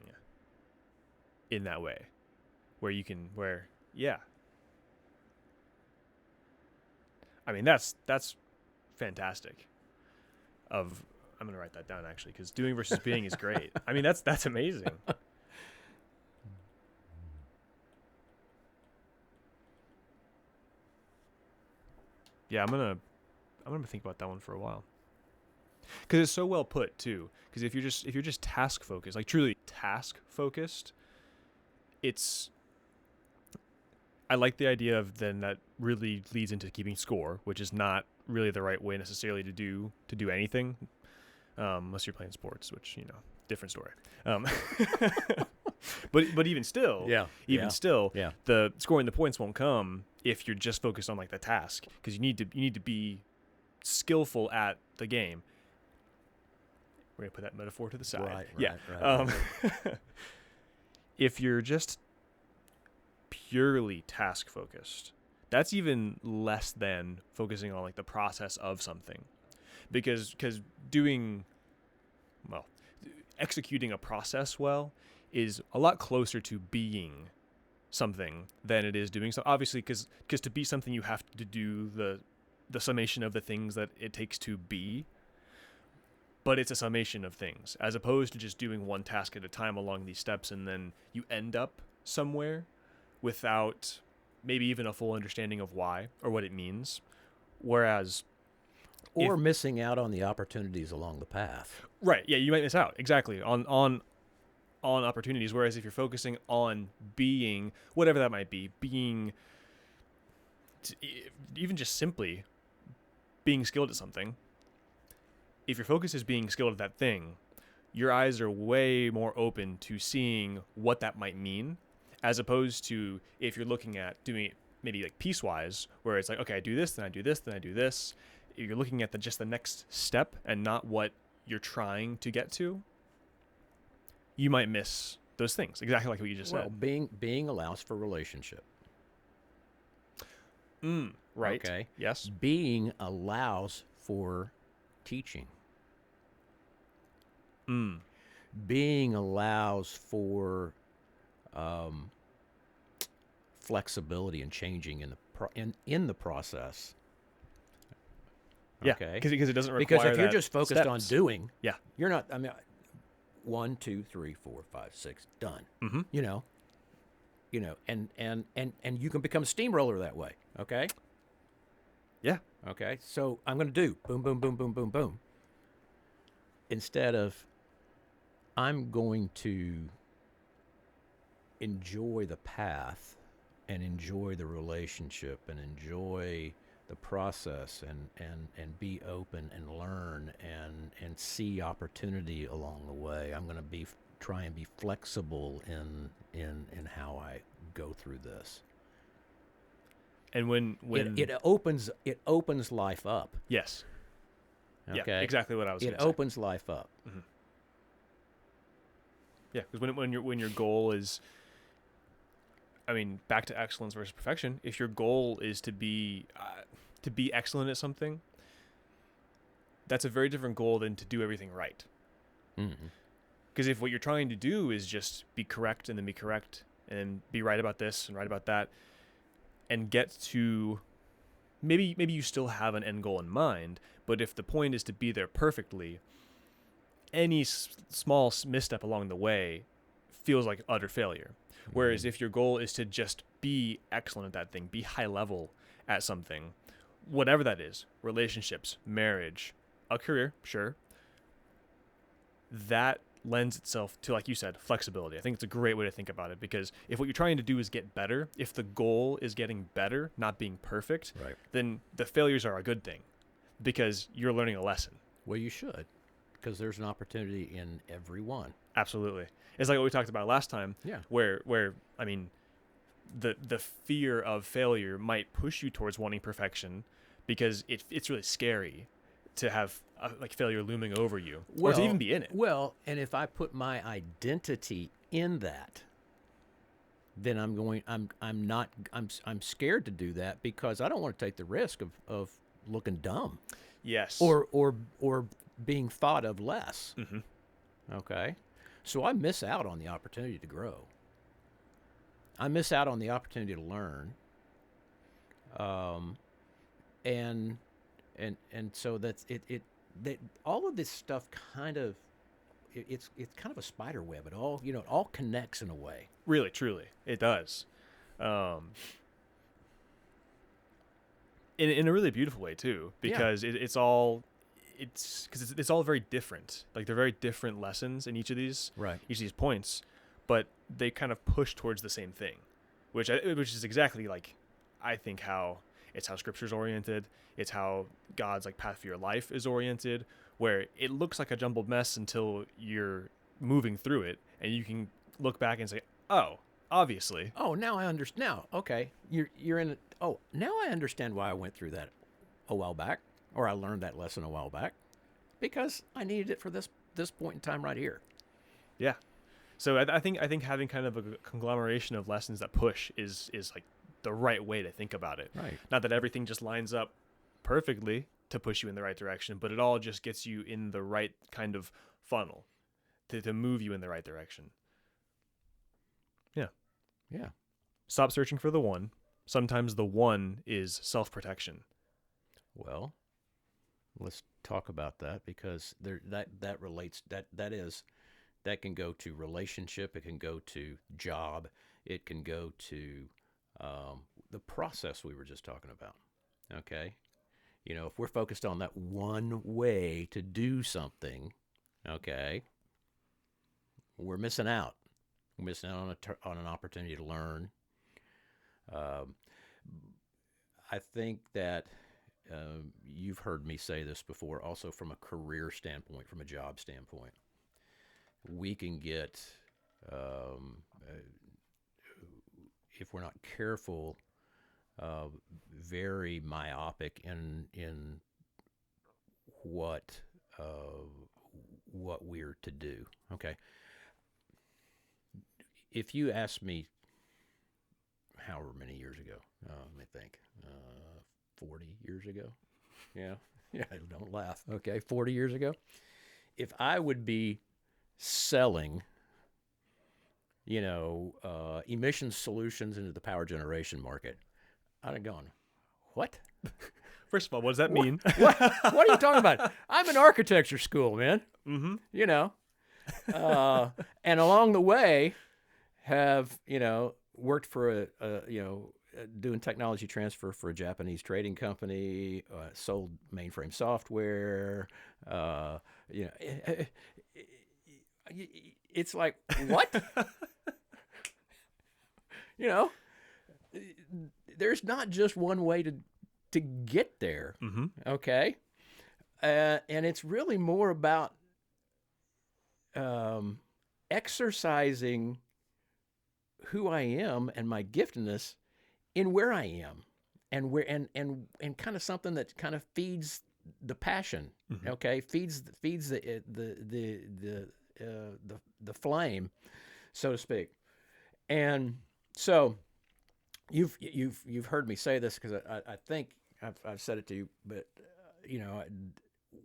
A: in that way, where you can where yeah. I mean that's fantastic. Of I'm gonna write that down actually, because doing versus being is great. I mean that's amazing. Yeah, I'm gonna think about that one for a while, because it's so well put too. Because if you're just task focused, like truly task focused, it's I like the idea of then that really leads into keeping score, which is not really the right way necessarily to do anything, unless you're playing sports, which different story. Um, but even still,
B: Yeah,
A: even
B: yeah,
A: still,
B: yeah.
A: the scoring the points won't come if you're just focused on like the task, because you need to be skillful at the game. We're gonna put that metaphor to the side.
B: Right,
A: Yeah.
B: right, right,
A: Um,
B: right.
A: if you're just purely task focused, that's even less than focusing on like the process of something, because doing well, executing a process well is a lot closer to being something than it is doing so. Obviously, because to be something you have to do the summation of the things that it takes to be, but it's a summation of things as opposed to just doing one task at a time along these steps, and then you end up somewhere without maybe even a full understanding of why or what it means. Whereas if
B: Or missing out on the opportunities along the path.
A: right, yeah, you might miss out exactly on opportunities. Whereas if you're focusing on being whatever that might be, being even just simply being skilled at something, if your focus is being skilled at that thing, your eyes are way more open to seeing what that might mean, as opposed to if you're looking at doing it maybe like piecewise, where it's like, okay, I do this, then I do this, then I do this. If you're looking at just the next step and not what you're trying to get to, you might miss those things. Exactly like what you just
B: Well,
A: said.
B: being allows for relationship.
A: Right.
B: Okay.
A: Yes.
B: Being allows for teaching. Being allows for flexibility and changing in the process.
A: Yeah.
B: Okay.
A: Because it doesn't require
B: Because if you're
A: that
B: just focused on
A: steps.
B: doing,
A: Yeah.
B: you're not. I mean, 1, 2, 3, 4, 5, 6, done.
A: Mm-hmm.
B: And you can become a steamroller that way. Okay.
A: Yeah.
B: Okay. So I'm going to do boom, boom, boom, boom, boom, boom. Instead of, I'm going to enjoy the path and enjoy the relationship and enjoy the process and be open and learn and see opportunity along the way. I'm going to try and be flexible in how I go through this.
A: And when
B: it opens life up.
A: yes.
B: Okay.
A: Yeah, exactly what I was
B: It
A: going to say.
B: opens life up.
A: Yeah, because when your goal is, I mean, back to excellence versus perfection. If your goal is to be excellent at something, that's a very different goal than to do everything right. Because if what you're trying to do is just be correct and then be correct and be right about this and right about that, and get to maybe you still have an end goal in mind, but if the point is to be there perfectly, any small misstep along the way feels like utter failure. Whereas if your goal is to just be excellent at that thing, be high level at something, whatever that is, relationships, marriage, a career, sure, that lends itself to, like you said, flexibility. I think it's a great way to think about it, because if what you're trying to do is get better, if the goal is getting better, not being perfect,
B: Right.
A: then the failures are a good thing because you're learning a lesson.
B: Well, you should, because there's an opportunity in every one.
A: Absolutely. It's like what we talked about last time,
B: Yeah.
A: where I mean, the fear of failure might push you towards wanting perfection because it's really scary to have like failure looming over you, or to even be in it.
B: Well, and if I put my identity in that, then I'm scared to do that because I don't want to take the risk of looking dumb
A: Yes.
B: or being thought of less.
A: Mhm.
B: Okay. So I miss out on the opportunity to grow. I miss out on the opportunity to learn. And so that's it. That all of this stuff kind of, it's kind of a spider web. It all connects in a way.
A: Really, truly, it does. In a really beautiful way too, because it's all very different. Like they're very different lessons in each of these points, but they kind of push towards the same thing, which is exactly like I think how Scripture's oriented. It's how God's like path for your life is oriented, where it looks like a jumbled mess until you're moving through it, and you can look back and say, "Oh, obviously."
B: Oh, now I understand. Now, okay, you're in it. Oh, now I understand why I went through that a while back, or I learned that lesson a while back, because I needed it for this point in time right here.
A: Yeah. So I think having kind of a conglomeration of lessons that push is like the right way to think about it.
B: Right.
A: Not that everything just lines up perfectly to push you in the right direction, but it all just gets you in the right kind of funnel to move you in the right direction. Yeah.
B: Yeah.
A: Stop searching for the one. Sometimes the one is self-protection.
B: Well, let's talk about that, because that relates, that can go to relationship, it can go to job, it can go to the process we were just talking about. Okay? If we're focused on that one way to do something, okay, we're missing out. We're missing out on an opportunity to learn. I think that you've heard me say this before, also from a career standpoint, from a job standpoint. We can get, if we're not careful, very myopic in what we're to do. Okay, if you ask me, however many years ago, let me think, 40 years ago, yeah, don't laugh. Okay, 40 years ago, if I would be selling, emission solutions into the power generation market, I'd have gone, what?
A: First of all, what does that mean?
B: What are you talking about? I'm in architecture school, man.
A: Mm-hmm.
B: And along the way, have worked for doing technology transfer for a Japanese trading company, sold mainframe software. It's like, what? There's not just one way to get there.
A: Mm-hmm.
B: Okay. And it's really more about exercising who I am and my giftedness in where I am, and where and kind of something that kind of feeds the passion.
A: Mm-hmm.
B: Okay, feeds the flame, so to speak. And so you've heard me say this, because I think I've said it to you, but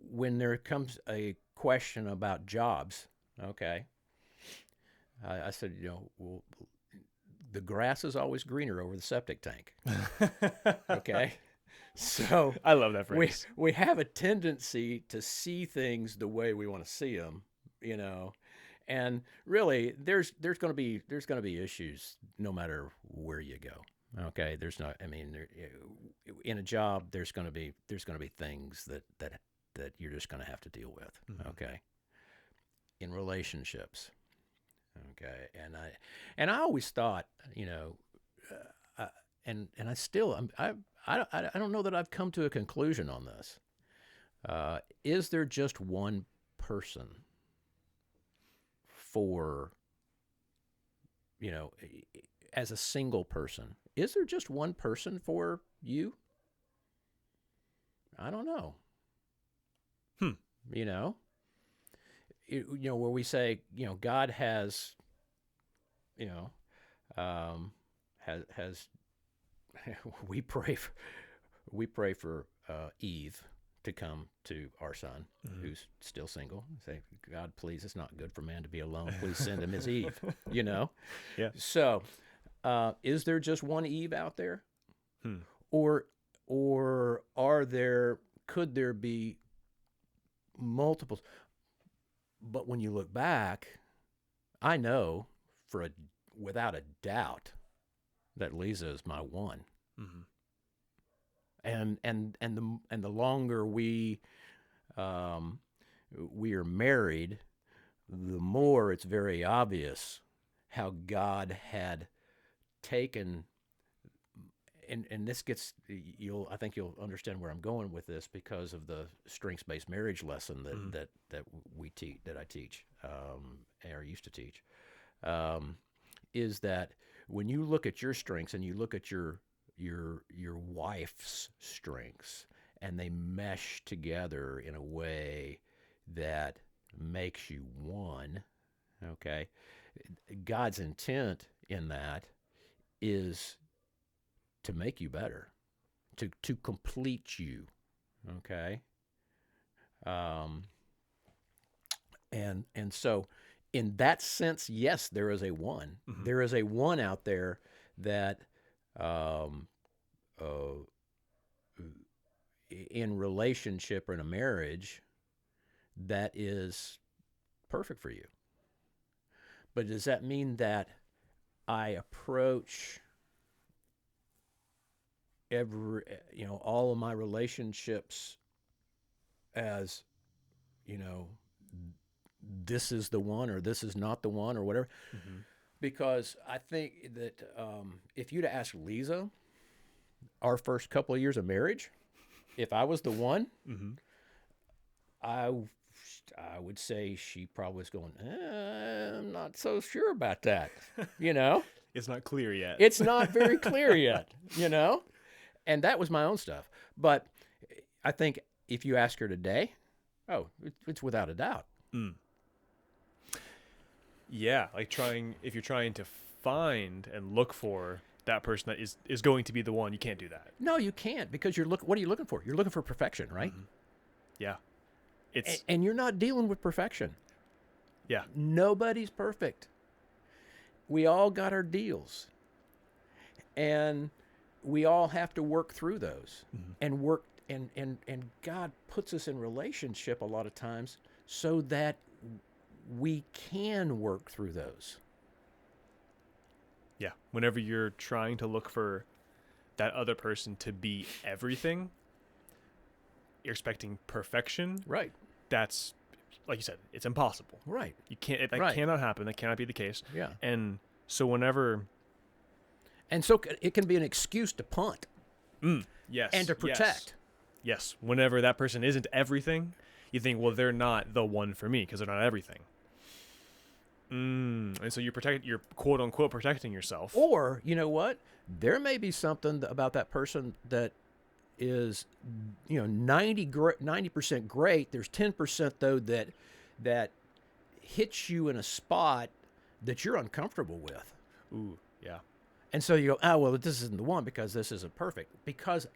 B: when there comes a question about jobs, okay, I said, well, the grass is always greener over the septic tank. Okay, so
A: I love that phrase.
B: We have a tendency to see things the way we want to see them, and really there's going to be issues no matter where you go. Okay, there's not. I mean, in a job, there's going to be things that you're just going to have to deal with. Mm-hmm. Okay, in relationships. Okay, and I always thought, and I still I don't know that I've come to a conclusion on this. Is there just one person for, as a single person? Is there just one person for you? I don't know. Where we say, God has, has we pray for Eve to come to our son, mm-hmm. who's still single. Say, God, please, it's not good for man to be alone. Please send him his Eve. Yeah. So, is there just one Eve out there, or could there be multiples? But when you look back, I know without a doubt that Lisa is my one. Mm-hmm. And the longer we are married, the more it's very obvious how God had taken. And this gets, I think you'll understand where I'm going with this, because of the strengths-based marriage lesson that mm-hmm. that we teach, that I teach, or used to teach, is that when you look at your strengths and you look at your wife's strengths, and they mesh together in a way that makes you one, okay, God's intent in that is to make you better, to complete you, okay? And so in that sense, yes, there is a one. Mm-hmm. There is a one out there that in relationship or in a marriage that is perfect for you. But does that mean that I approach all of my relationships as, this is the one, or this is not the one, or whatever? Mm-hmm. Because I think that if you'd ask Lisa, our first couple of years of marriage, if I was the one,
A: Mm-hmm.
B: I I would say she probably was going, I'm not so sure about that. You know,
A: It's not clear yet.
B: it's not very clear yet, you know? And that was my own stuff. But I think if you ask her today, oh, it's without a doubt.
A: Mm. Yeah, like if you're trying to find and look for that person that is going to be the one, you can't do that.
B: No, you can't because what are you looking for? You're looking for perfection, right?
A: Mm-hmm. Yeah. It's
B: And you're not dealing with perfection.
A: yeah.
B: Nobody's perfect. We all got our deals. And we all have to work through those
A: Mm-hmm.
B: and work and God puts us in relationship a lot of times so that we can work through those.
A: Yeah. Whenever you're trying to look for that other person to be everything, you're expecting perfection.
B: Right.
A: That's, like you said, it's impossible.
B: Right.
A: You can't. That
B: Right.
A: cannot happen. That cannot be the case.
B: Yeah.
A: And so whenever,
B: And so it can be an excuse to punt
A: yes,
B: and to protect.
A: Yes. Whenever that person isn't everything, you think, well, they're not the one for me because they're not everything. And so you're quote unquote protecting yourself.
B: Or, you know what? There may be something about that person that is, 90% great. There's 10% though that hits you in a spot that you're uncomfortable with.
A: Ooh, yeah.
B: And so you go, oh, well, this isn't the one because this isn't perfect. Because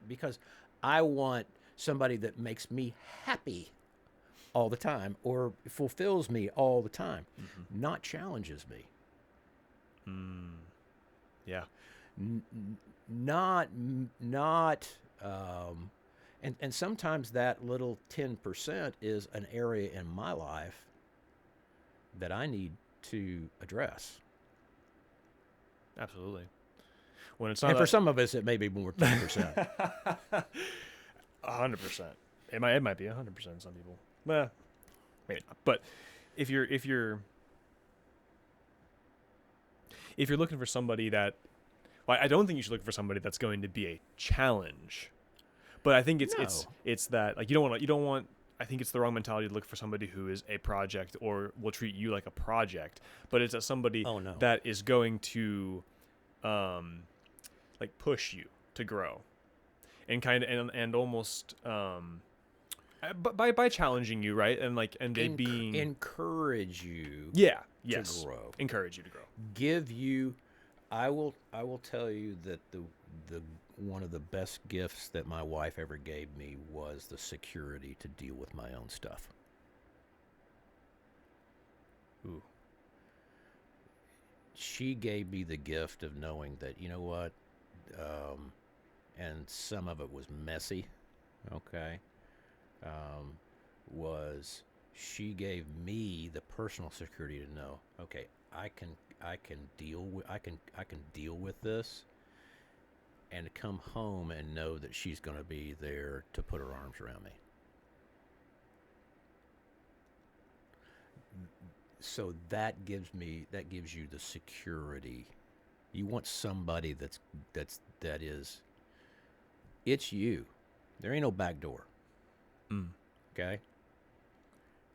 B: because I want somebody that makes me happy all the time or fulfills me all the time, not challenges me.
A: Yeah.
B: Not and sometimes that little 10% is an area in my life that I need to address.
A: Absolutely. When it's not
B: And for some of us, it may be more 10%.
A: 100%. It might be 100%. Some people, well, maybe not. But if you're looking for somebody that, well, I don't think you should look for somebody that's going to be a challenge. But I think it's that, like, you don't want. I think it's the wrong mentality to look for somebody who is a project or will treat you like a project. But it's somebody
B: Oh, no.
A: that is going to, like, push you to grow, and kind of and almost but by challenging you, right? And like they being
B: encourage you.
A: Yes.
B: To grow.
A: Encourage you to grow.
B: Give you. I will tell you that the one of the best gifts that my wife ever gave me was the security to deal with my own stuff.
A: Ooh.
B: She gave me the gift of knowing that, you know what, and some of it was messy, okay, was she gave me the personal security to know, okay, I can deal with this and come home and know that she's going to be there to put her arms around me. So that gives you the security. You want somebody that is it's you. There ain't no back door. Okay?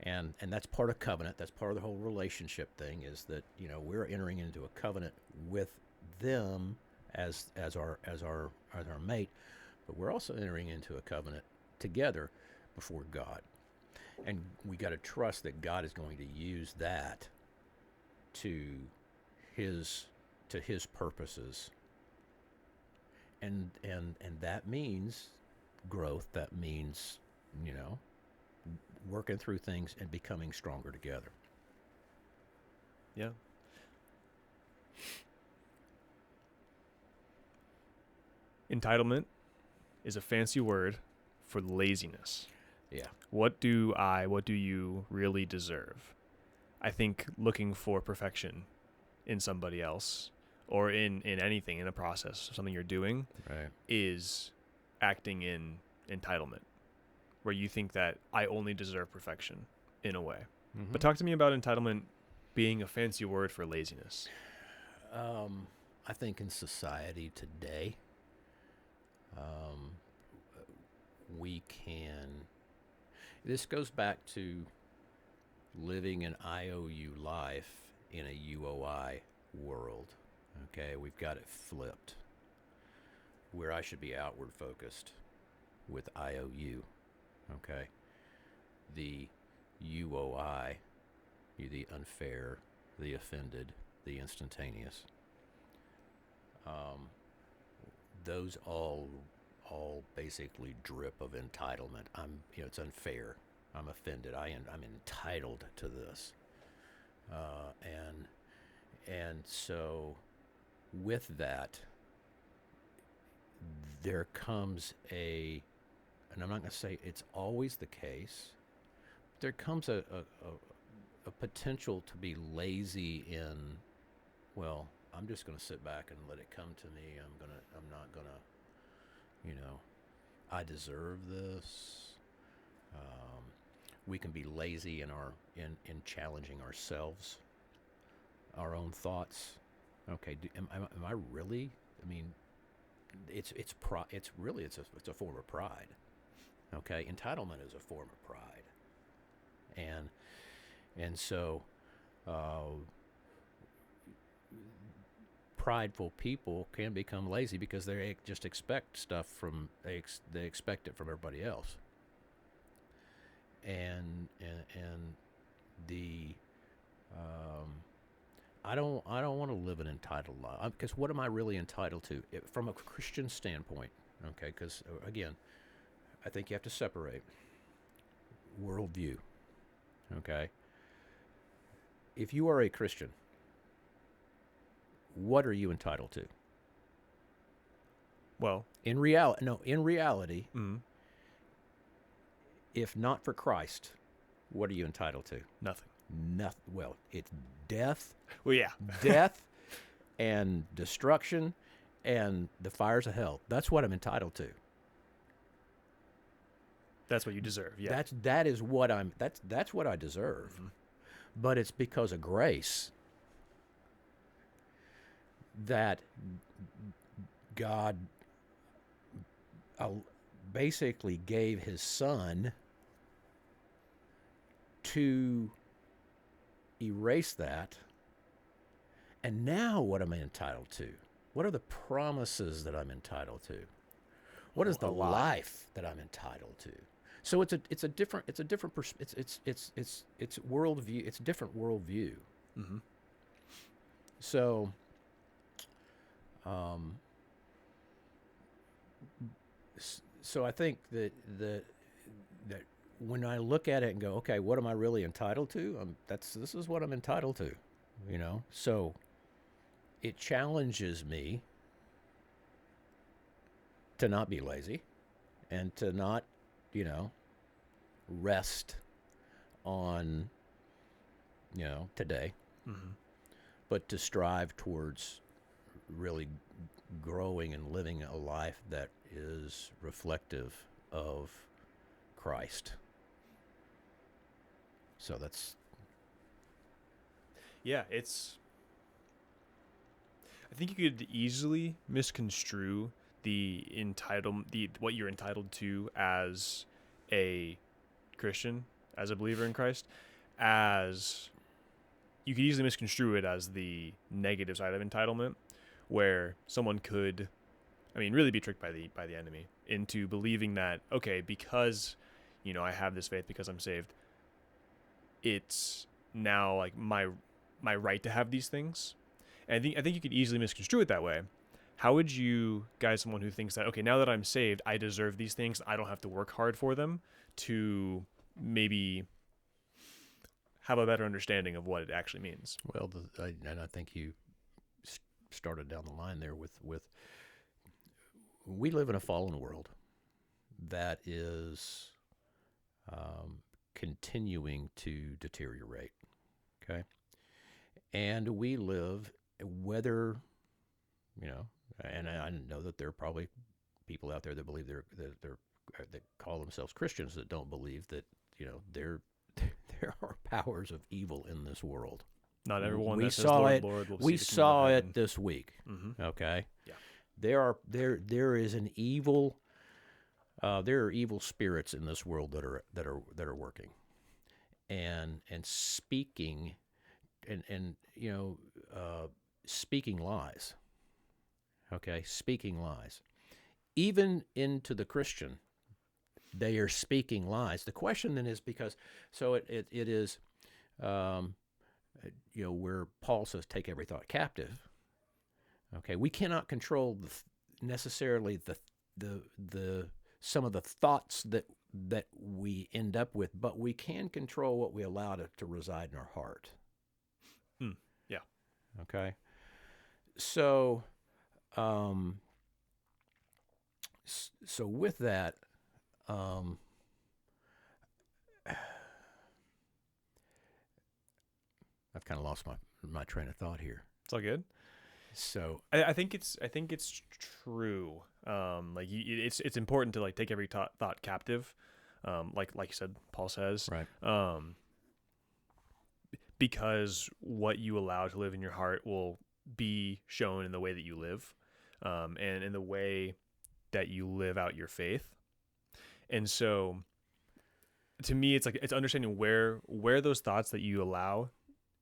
B: And that's part of covenant. That's part of the whole relationship thing is that, we're entering into a covenant with them as our mate, but we're also entering into a covenant together before God. And we got to trust that God is going to use that to his purposes. And that means growth. That means, working through things and becoming stronger together.
A: Yeah. Entitlement is a fancy word for laziness.
B: Yeah.
A: What do you really deserve? I think looking for perfection in somebody else or in anything, in a process, something you're doing,
B: Right.
A: is acting in entitlement, where you think that I only deserve perfection in a way.
B: Mm-hmm.
A: But talk to me about entitlement being a fancy word for laziness.
B: I think in society today, we can. This goes back to living an IOU life in a UOI world. Okay, we've got it flipped, where I should be outward focused with IOU. Okay, the UOI, the unfair, the offended, the instantaneous. Those all basically drip of entitlement. It's unfair. I'm offended. I'm entitled to this, and so with that, there comes and I'm not going to say it's always the case. There comes a potential to be lazy in, well, I'm just going to sit back and let it come to me. I'm not going to, I deserve this. We can be lazy in in challenging ourselves, our own thoughts. Okay, am I really? I mean, it's a form of pride. Okay, entitlement is a form of pride, and so prideful people can become lazy because they just expect stuff they expect it from everybody else, and the I don't want to live an entitled life, because what am I really entitled to from a Christian standpoint? Okay, because again, I think you have to separate worldview. Okay, if you are a Christian, what are you entitled to?
A: Well,
B: in reality,
A: mm,
B: if not for Christ, what are you entitled to?
A: nothing.
B: Nothing. Well, it's death.
A: Well, yeah.
B: Death and destruction and the fires of hell. That's what I'm entitled to.
A: That's what you deserve. Yeah.
B: That's what I deserve.
A: Mm-hmm.
B: But it's because of grace that God basically gave his son to erase that. And now what am I entitled to? What are the promises that I'm entitled to? What is the life that I'm entitled to? So it's a different it's worldview. It's a different worldview.
A: Mm-hmm.
B: So, so I think that when I look at it and go, okay, what am I really entitled to? This is what I'm entitled to, So it challenges me to not be lazy and to not, rest on, today,
A: Mm-hmm.
B: but to strive towards really growing and living a life that is reflective of Christ. So that's...
A: Yeah, I think you could easily misconstrue what you're entitled to as a Christian, as a believer in Christ, as you could easily misconstrue it as the negative side of entitlement, where someone could, really be tricked by the enemy into believing that, okay, because, I have this faith, because I'm saved, it's now like my right to have these things. And I think you could easily misconstrue it that way. How would you guide someone who thinks that, okay, now that I'm saved, I deserve these things, I don't have to work hard for them, to maybe have a better understanding of what it actually means?
B: Well, I think you started down the line there with we live in a fallen world that is continuing to deteriorate, okay? And we live, whether, and I know that there are probably people out there that believe that call themselves Christians that don't believe that, there are powers of evil in this world.
A: Not everyone
B: we
A: that says
B: saw
A: Lord,
B: it.
A: Lord, will
B: We
A: see the kingdom
B: saw
A: of
B: it
A: heaven.
B: this week.
A: Mm-hmm.
B: Okay.
A: Yeah.
B: There is an evil There are evil spirits in this world that are working, and speaking, and speaking lies. Okay, speaking lies, even into the Christian. They are speaking lies. The question then is because so it is, where Paul says, "Take every thought captive." Okay, we cannot control necessarily the some of the thoughts that we end up with, but we can control what we allow to reside in our heart.
A: Yeah.
B: Okay, so so with that, I've kind of lost my train of thought here.
A: It's all good.
B: So
A: I think it's true. It's important to like take every thought captive, like you said, Paul says,
B: right.
A: Because what you allow to live in your heart will be shown in the way that you live, and in the way that you live out your faith. And so, to me, it's understanding where those thoughts that you allow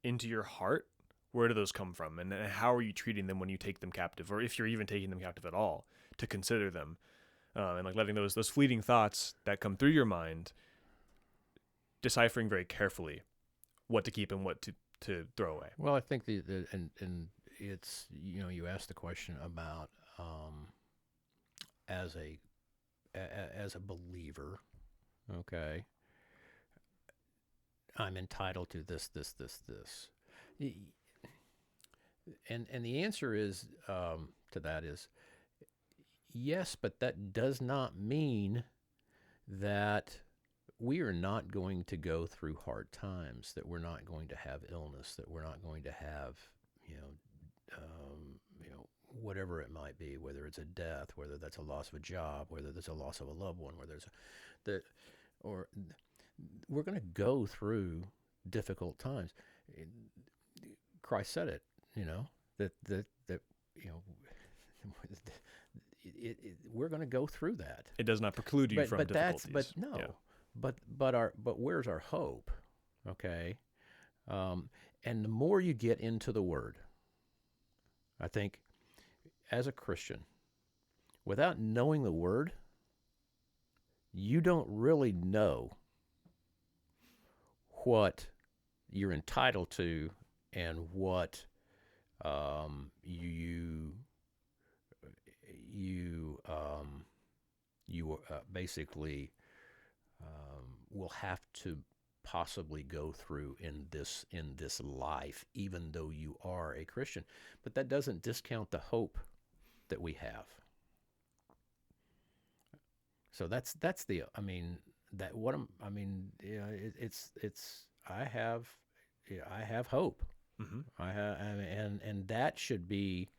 A: into your heart, where do those come from, and how are you treating them when you take them captive, or if you're even taking them captive at all, to consider them, and like letting those fleeting thoughts that come through your mind, deciphering very carefully what to keep and what to throw away.
B: Well, I think and it's you asked the question about as a believer, okay, I'm entitled to this. And the answer is to that is yes, but that does not mean that we are not going to go through hard times, that we're not going to have illness, that we're not going to have, whatever it might be, whether it's a death, whether that's a loss of a job, whether that's a loss of a loved one, we're going to go through difficult times. Christ said it, that we're going to go through that.
A: It does not preclude you from difficulties.
B: But where's our hope? Okay, and the more you get into the Word, I think, as a Christian, without knowing the Word, you don't really know what you're entitled to and what you basically will have to possibly go through in this life, even though you are a Christian. But that doesn't discount the hope that we have. So that's the I have hope.
A: Mm-hmm.
B: And that should be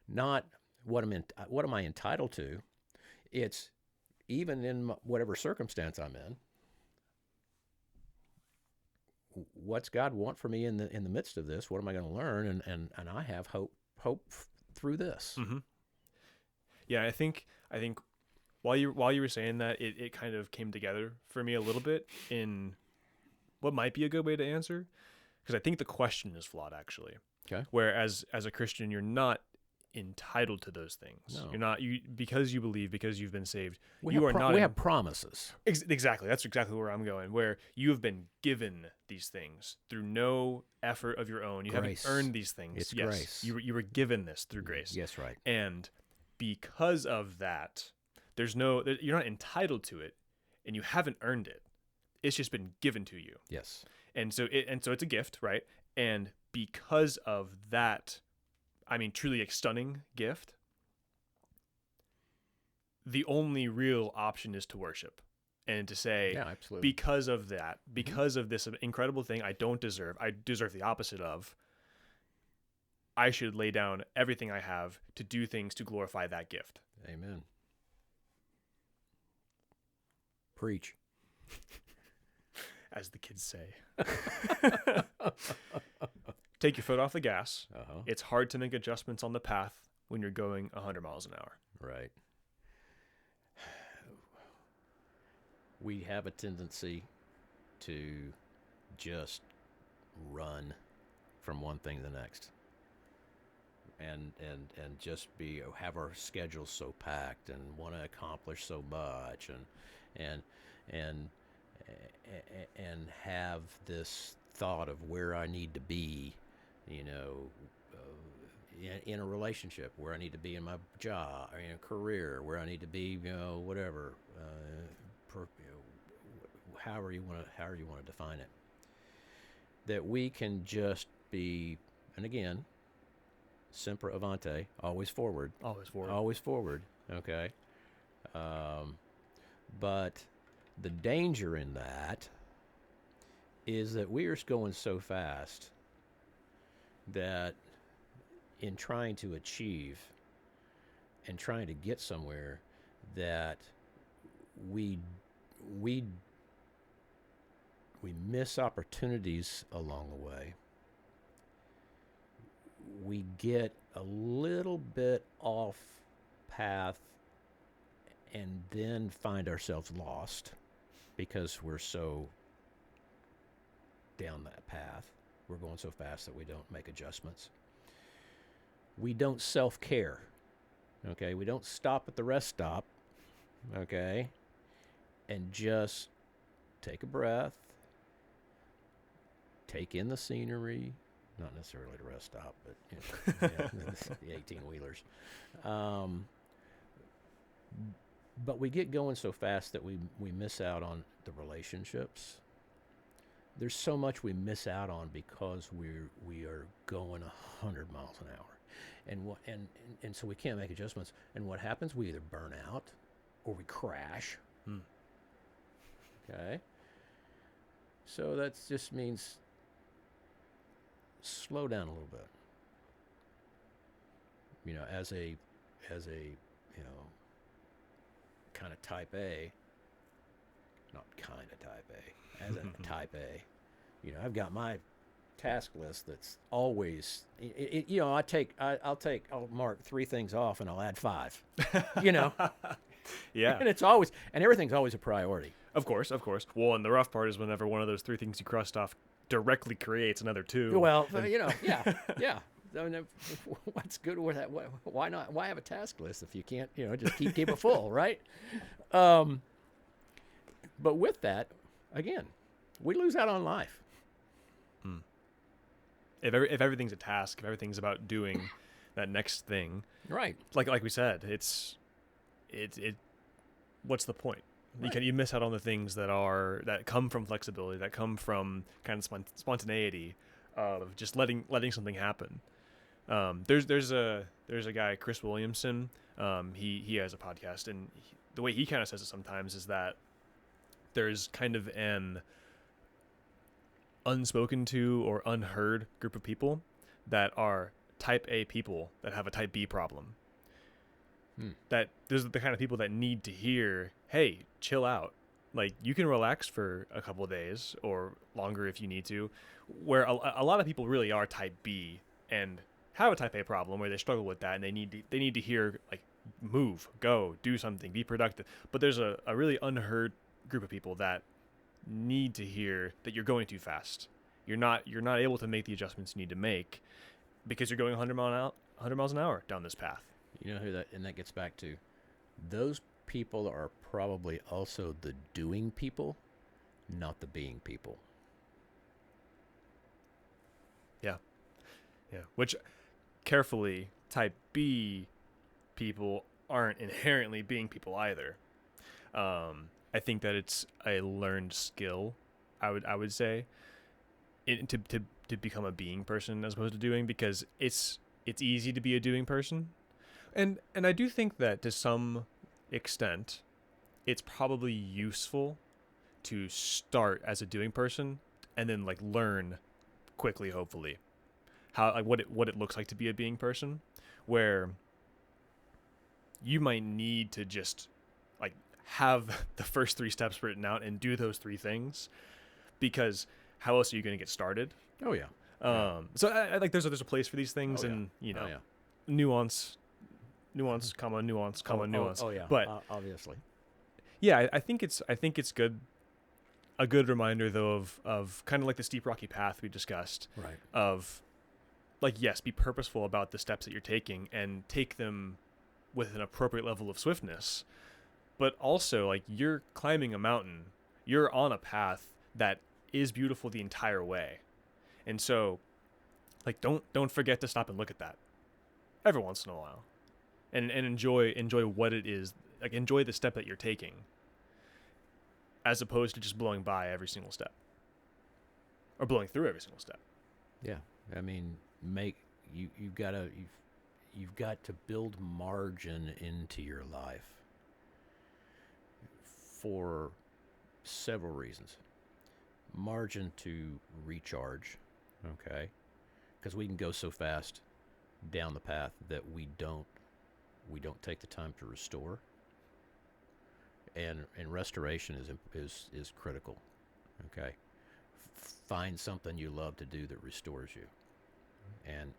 B: not what am I entitled to. It's even in whatever circumstance I'm in. What's God want for me in the midst of this? What am I going to learn? And I have hope through this.
A: Mm-hmm. Yeah, I think while you were saying that, it kind of came together for me a little bit in what might be a good way to answer, because I think the question is flawed actually.
B: Okay.
A: Whereas as a Christian, you're not entitled to those things.
B: No.
A: You're not because you believe, because you've been saved.
B: We have promises.
A: Exactly. That's exactly where I'm going. Where you have been given these things through no effort of your own. You
B: Grace.
A: haven't earned these things.
B: It's
A: yes.
B: grace.
A: You were given this through grace.
B: Yes, right.
A: And because of that, you're not entitled to it, and you haven't earned it. It's just been given to you.
B: Yes.
A: And so it's a gift, right? And because of that, I mean, truly a stunning gift, the only real option is to worship and to say,
B: yeah, absolutely.
A: Because of that, because of this incredible thing I deserve the opposite of, I should lay down everything I have to do things to glorify that gift.
B: Amen. Preach.
A: As the kids say. Take your foot off the gas.
B: Uh-huh.
A: It's hard to make adjustments on the path when you're going 100 miles an hour.
B: Right. we have a tendency to just run from one thing to the next, and just have our schedules so packed and want to accomplish so much, and and and have this thought of where I need to be, you know, in a relationship, where I need to be in my job, or in a career, where I need to be, you know, whatever, however you want to define it. That we can just be, and again, semper avante, always forward,
A: Always forward.
B: always forward. Okay, but the danger in that is that we are going so fast that in trying to achieve and trying to get somewhere, that we miss opportunities along the way. We get a little bit off path and then find ourselves lost because we're so down that path. We're going so fast that we don't make adjustments. We don't self-care. Okay, we don't stop at the rest stop. Okay, and just take a breath, take in the scenery, not necessarily the rest stop, but you know, the 18-wheelers. But we get going so fast that we miss out on the relationships. There's so much we miss out on because we are going 100 miles an hour, and so we can't make adjustments. And what happens? We either burn out or we crash. Okay. So that just means slow down a little bit. You know, as a you know, kind of type A, not kind of type A, as a type A, you know, I've got my task list that's always, you know, I'll mark 3 things off and I'll add 5, you know.
A: Yeah.
B: And it's always, and everything's always a priority.
A: Of course. Well, and the rough part is whenever one of those 3 things you crossed off directly creates another 2.
B: Well, you know, yeah. I mean, what's good with that? Why not? Why have a task list if you can't, you know, just keep it full, right? But with that, again, we lose out on life.
A: If everything's a task, if everything's about doing that next thing,
B: right?
A: Like we said, it's what's the point?
B: Right.
A: You miss out on the things that come from flexibility, that come from kind of spontaneity of just letting something happen. There's a guy, Chris Williamson. He has a podcast, and the way he kind of says it sometimes is that there's kind of an unspoken to or unheard group of people that are type A people that have a type B problem. That those are the kind of people that need to hear, hey, chill out. Like, you can relax for a couple of days or longer if you need to, where a lot of people really are type B and have a type A problem where they struggle with that, and they need to hear, like, move, go, do something, be productive. But there's a really unheard group of people that need to hear that you're going too fast. You're not able to make the adjustments you need to make because you're going 100 miles an hour down this path.
B: You know who that gets back to? Those people are probably also the doing people, not the being people.
A: Yeah. Which, carefully, type B people aren't inherently being people either. I think that it's a learned skill. I would say, to become a being person as opposed to doing, because it's easy to be a doing person, and I do think that to some extent, it's probably useful to start as a doing person and then, like, learn quickly, hopefully, how, like, what it looks like to be a being person, where you might need to just, like, have the first 3 steps written out and do those 3 things, because how else are you going to get started?
B: Oh yeah.
A: So I like there's a place for these things, and you know, nuance, nuance.
B: Oh yeah.
A: But
B: obviously,
A: Yeah, I think it's good. A good reminder though of kind of like the steep rocky path we discussed.
B: Right.
A: Of like, yes, be purposeful about the steps that you're taking and take them with an appropriate level of swiftness. But also, like, you're climbing a mountain, you're on a path that is beautiful the entire way. And so, like, don't forget to stop and look at that every once in a while, and enjoy what it is. Like, enjoy the step that you're taking, as opposed to just blowing by every single step or blowing through every single step.
B: Yeah. I mean, you've got to build margin into your life for several reasons. Margin to recharge, okay? Because we can go so fast down the path that we don't take the time to restore. And restoration is critical, okay? Find something you love to do that restores you, and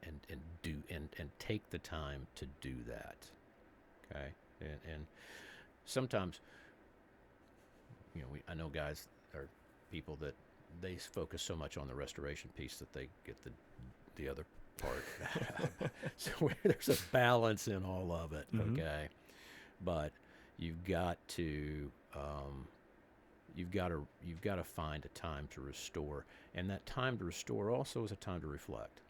B: take the time to do that, okay? And sometimes, I know guys or people that they focus so much on the restoration piece that they get the other part. So there's a balance in all of it, okay? But you've got to find a time to restore, and that time to restore also is a time to reflect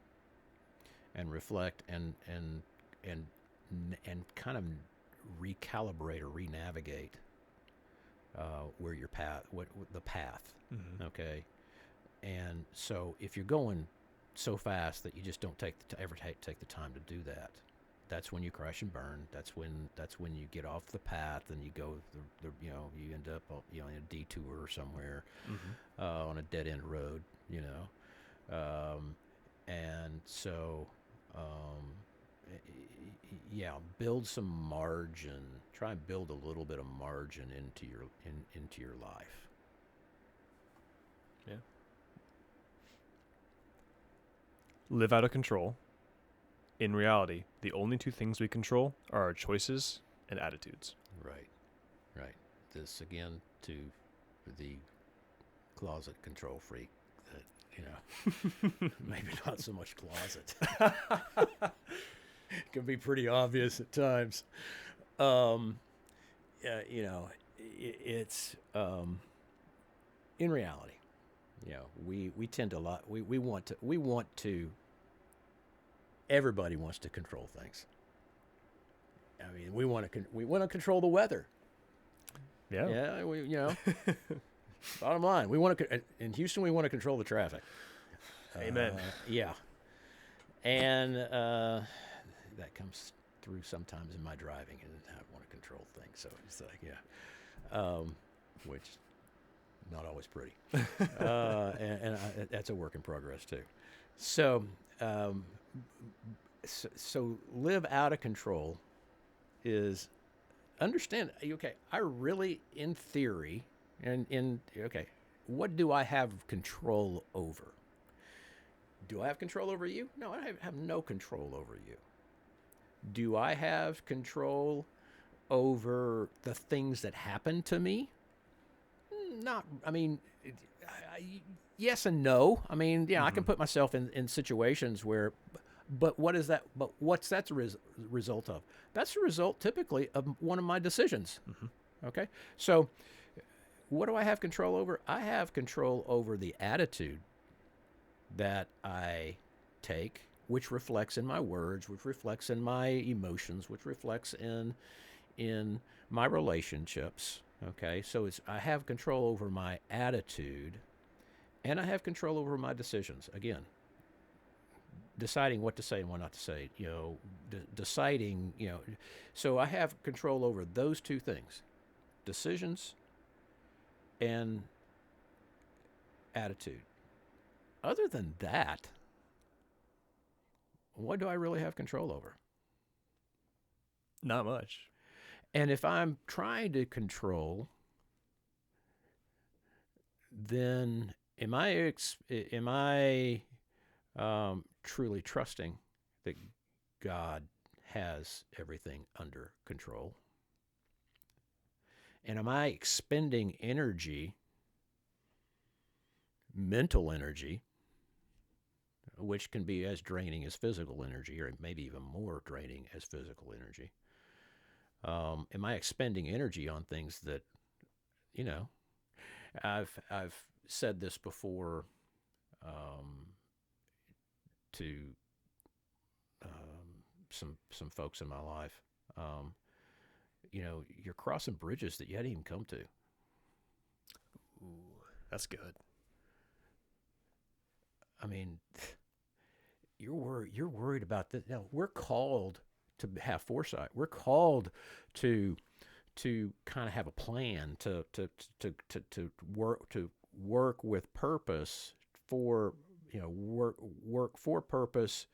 B: and kind of recalibrate or renavigate where your path, what the path, okay. And so if you're going so fast that you just don't ever take the time to do that, that's when you crash and burn. That's when you get off the path and you go you end up in a detour somewhere, on a dead end road, and so build some margin. Try and build a little bit of margin into your life.
A: Yeah. Live out of control. In reality, the only two things we control are our choices and attitudes.
B: Right. This again to the closet control freak that maybe not so much closet. It can be pretty obvious at times. It's in reality. We tend to we want to. Everybody wants to control things. I mean, we want to control the weather.
A: Yeah.
B: Yeah. Bottom line, we want to in Houston. We want to control the traffic.
A: Amen.
B: Yeah. And that comes through sometimes in my driving, and I want to control things. So it's like, which not always pretty. And that's a work in progress too. So. So live out of control is understand. Okay, I really, in theory, what do I have control over? Do I have control over you? No, I have no control over you. Do I have control over the things that happen to me? Not. I mean, yes and no. I mean, yeah, I can put myself in situations where. But what is that? But what's that result of? That's a result typically of one of my decisions. Okay, so what do I have control over? I have control over the attitude that I take, which reflects in my words, which reflects in my emotions, which reflects in my relationships. Okay, so I have control over my attitude, and I have control over my decisions. Again, deciding what to say and what not to say, deciding, so I have control over those two things, decisions and attitude. Other than that, what do I really have control over?
A: Not much.
B: And if I'm trying to control, then am I truly trusting that God has everything under control? And am I expending energy, mental energy, which can be as draining as physical energy, or maybe even more draining as physical energy? Am I expending energy on things that, you know, I've said this before um, to some folks in my life. Um, you're crossing bridges that you hadn't even come to.
A: Ooh, that's good.
B: I mean, you're worried about this. Now, we're called to have foresight. We're called to kind of have a plan to work with purpose for work for purpose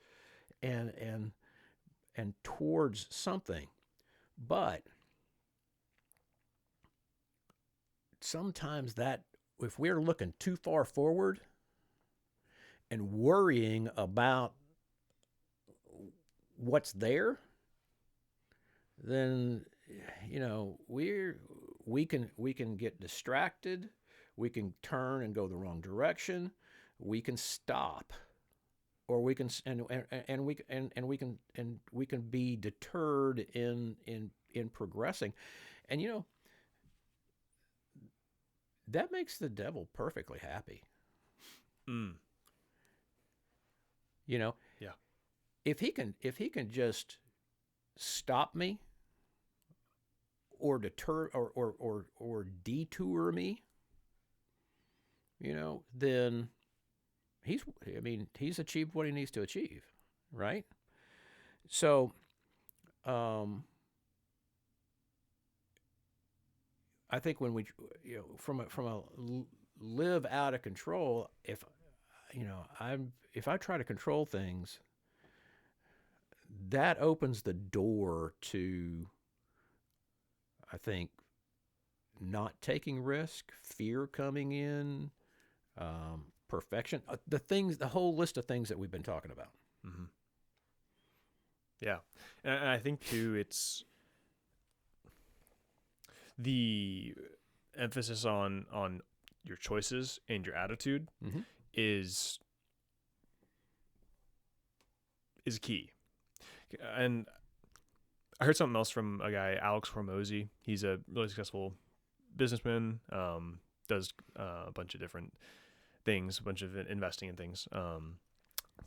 B: and and towards something. But sometimes that if we're looking too far forward and worrying about what's there, then we can get distracted. We can turn and go the wrong direction. We can stop, or we can we can be deterred in progressing. And that makes the devil perfectly happy.
A: Mm.
B: You know,
A: Yeah.
B: if he can just stop me or deter or detour me, then he's achieved what he needs to achieve, right? So, um, I think when we, from a live out of control, if I try to control things, that opens the door to, I think, not taking risk, fear coming in, perfection, the whole list of things that we've been talking about.
A: Mm-hmm. Yeah, and I think too, it's the emphasis on your choices and your attitude
B: Mm-hmm.
A: is key. And I heard something else from a guy, Alex Hormozy. He's a really successful businessman. Does a bunch of different things, a bunch of investing in things.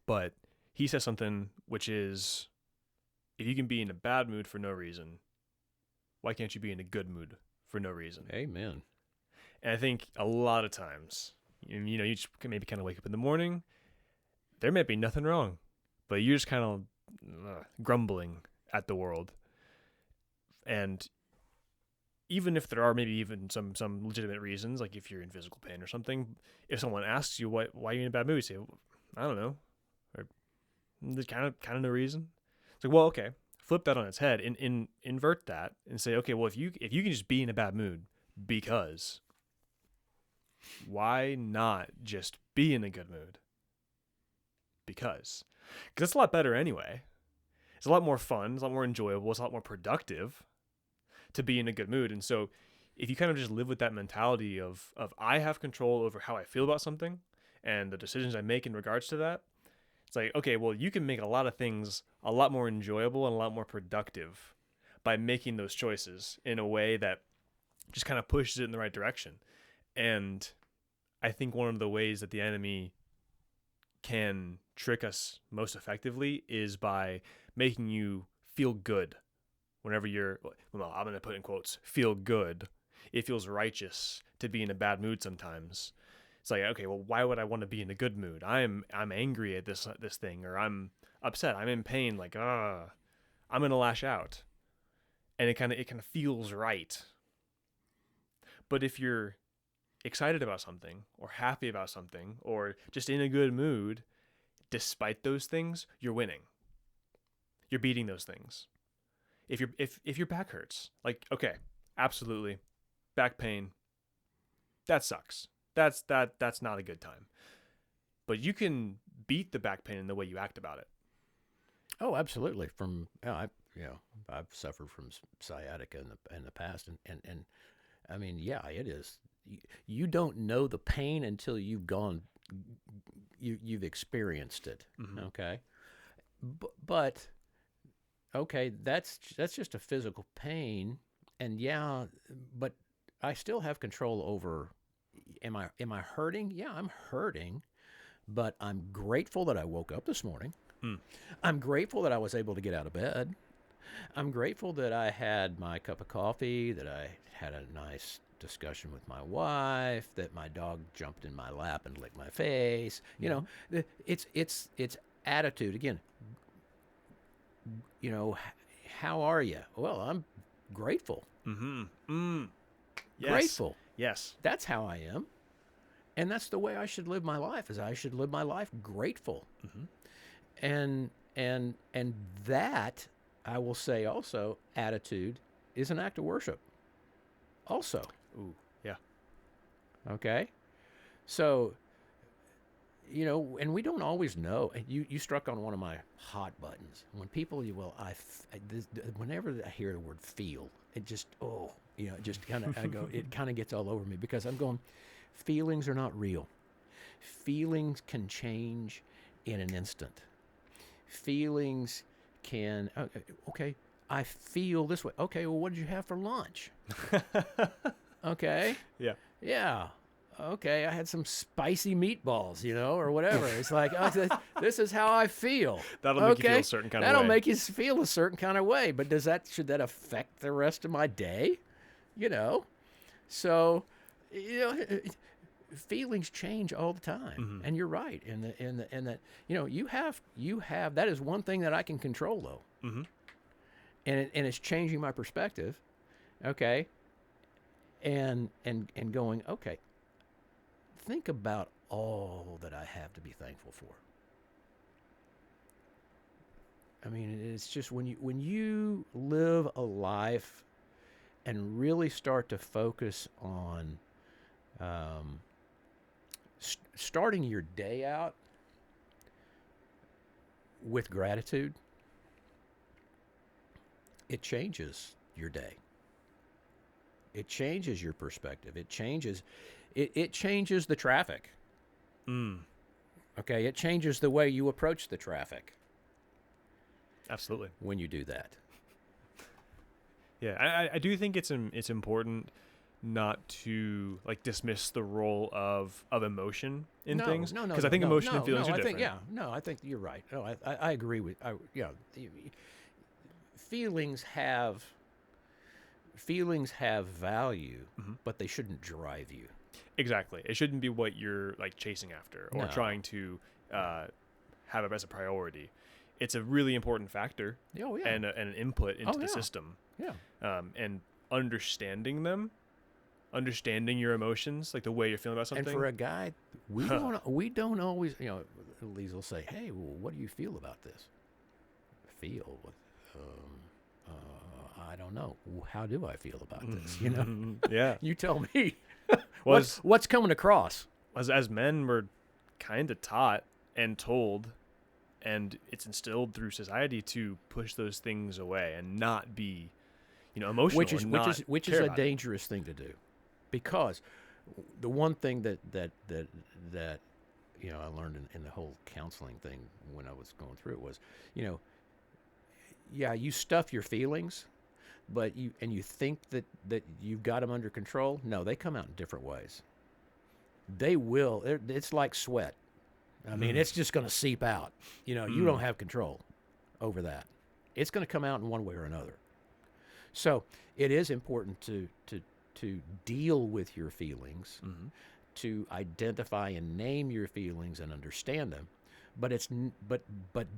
A: But he says something which is, if you can be in a bad mood for no reason, why can't you be in a good mood for no reason?
B: Amen.
A: And I think a lot of times, you just maybe kind of wake up in the morning, there might be nothing wrong, but you're just kind of grumbling at the world. And even if there are maybe even some legitimate reasons, like if you're in physical pain or something, if someone asks you why you're in a bad mood, you say, well, I don't know, or there's kind of no reason. It's like, well, okay, flip that on its head and invert that and say, okay, well, if you can just be in a bad mood because, why not just be in a good mood? Because it's a lot better anyway. It's a lot more fun. It's a lot more enjoyable. It's a lot more productive to be in a good mood. And so if you kind of just live with that mentality of I have control over how I feel about something and the decisions I make in regards to that, it's like, okay, well, you can make a lot of things a lot more enjoyable and a lot more productive by making those choices in a way that just kind of pushes it in the right direction. And I think one of the ways that the enemy can trick us most effectively is by making you feel good whenever you're, well, I'm going to put in quotes, feel good. It feels righteous to be in a bad mood sometimes. It's like, okay, well, why would I want to be in a good mood? I'm angry at this thing, or I'm upset, I'm in pain, like, I'm going to lash out. And it kind of feels right. But if you're excited about something or happy about something or just in a good mood, despite those things, you're winning. You're beating those things. If your back hurts, like, okay, absolutely, back pain, that sucks. That's not a good time. But you can beat the back pain in the way you act about it.
B: Oh, absolutely. I've suffered from sciatica in the past, and I mean, yeah, it is. You don't know the pain until you've experienced it.
A: Mm-hmm.
B: Okay, but okay, that's just a physical pain, and yeah, but I still have control over. Am I hurting? Yeah, I'm hurting, but I'm grateful that I woke up this morning.
A: Mm.
B: I'm grateful that I was able to get out of bed. I'm grateful that I had my cup of coffee, that I had a nice discussion with my wife, that my dog jumped in my lap and licked my face. You know, it's attitude again. You know, how are you? Well, I'm grateful.
A: Mm-hmm. Mm. Yes.
B: Grateful.
A: Yes.
B: That's how I am. And that's the way I should live my life. Is I should live my life grateful.
A: Mm-hmm.
B: And that, I will say also, attitude is an act of worship. Also.
A: Ooh. Yeah.
B: Okay. So, you know, and we don't always know. You struck on one of my hot buttons. When people, whenever I hear the word feel, it just, it just kind of, it kind of gets all over me because I'm going, feelings are not real. Feelings can change in an instant. Feelings can, okay, I feel this way. Okay, well, what did you have for lunch? Okay.
A: Yeah.
B: Yeah. Okay, I had some spicy meatballs, or whatever. It's like, this is how I feel.
A: That'll make you feel a certain kind of way.
B: That'll make you feel a certain kind of way. But should that affect the rest of my day? So, feelings change all the time,
A: mm-hmm.
B: and you're right. And that you have that is one thing that I can control though,
A: mm-hmm.
B: and it's changing my perspective. Okay, and going, okay, think about all that I have to be thankful for. I mean, it's just when you live a life and really start to focus on starting your day out with gratitude, it changes your day. It changes your perspective. It changes the traffic.
A: Mm.
B: Okay, it changes the way you approach the traffic.
A: Absolutely.
B: When you do that.
A: Yeah, I do think it's important not to dismiss the role of emotion in things.
B: No,
A: because I think emotion and feelings are different.
B: I think you're right. No, I agree with. Feelings have value,
A: mm-hmm.
B: but they shouldn't drive you.
A: Exactly. It shouldn't be what you're chasing after or trying to have as a priority. It's a really important factor and an input into the system.
B: Yeah.
A: And understanding your emotions, like the way you're feeling about something.
B: And for a guy, we don't always, Lise will say, "Hey, well, what do you feel about this?" Feel? I don't know. How do I feel about this?
A: Yeah.
B: You tell me.
A: Well,
B: what's coming across?
A: As men, we're kind of taught and told, and it's instilled through society to push those things away and not be, emotional.
B: Which is a dangerous thing to do, because the one thing that I learned in the whole counseling thing when I was going through it was, you stuff your feelings, but you think that you've got them under control. No, they come out in different ways. They will. It's like sweat. I mean, it's just going to seep out. You don't have control over that. It's going to come out in one way or another. So it is important to deal with your feelings,
A: mm-hmm.
B: to identify and name your feelings and understand them, but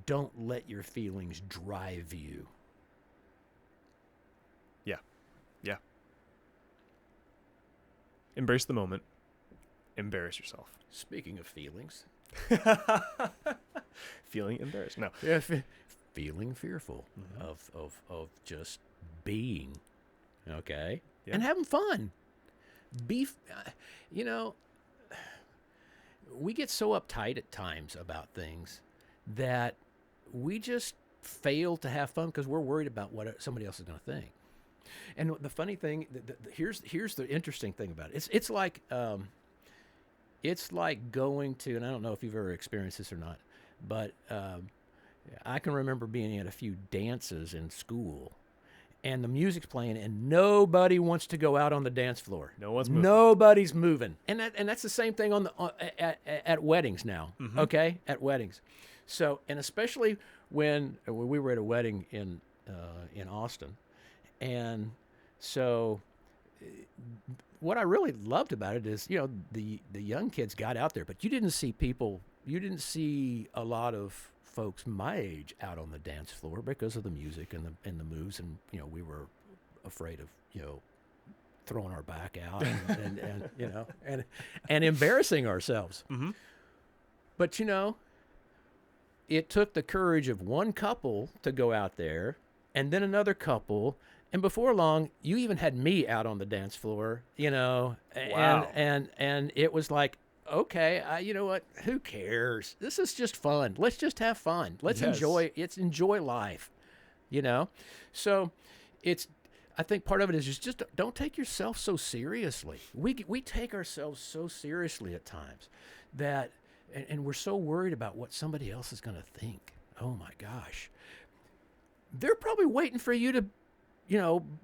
B: don't let your feelings drive you.
A: Yeah. Embrace the moment. Embarrass yourself.
B: Speaking of feelings.
A: Feeling embarrassed. No.
B: Yeah, feeling fearful
A: mm-hmm.
B: of just being, okay,
A: yeah.
B: and having fun. We get so uptight at times about things that we just fail to have fun because we're worried about what somebody else is going to think. And the funny thing, here's the interesting thing about it. It's like going to, and I don't know if you've ever experienced this or not, but I can remember being at a few dances in school, and the music's playing, and nobody wants to go out on the dance floor.
A: No one's moving.
B: Nobody's moving, and that's the same thing at weddings now. Okay, at weddings. So, and especially when we were at a wedding in Austin, and so what I really loved about it is, the young kids got out there, but you didn't see a lot of folks my age out on the dance floor because of the music and the moves, and we were afraid of throwing our back out and embarrassing ourselves.
A: Mm-hmm.
B: But it took the courage of one couple to go out there, and then another couple, and before long, you even had me out on the dance floor,
A: Wow.
B: and it was like, okay, you know what? Who cares? This is just fun. Let's just have fun. Let's
A: Yes.
B: enjoy life, So I think part of it is just don't take yourself so seriously. We take ourselves so seriously at times that, and we're so worried about what somebody else is going to think. Oh my gosh. They're probably waiting for you to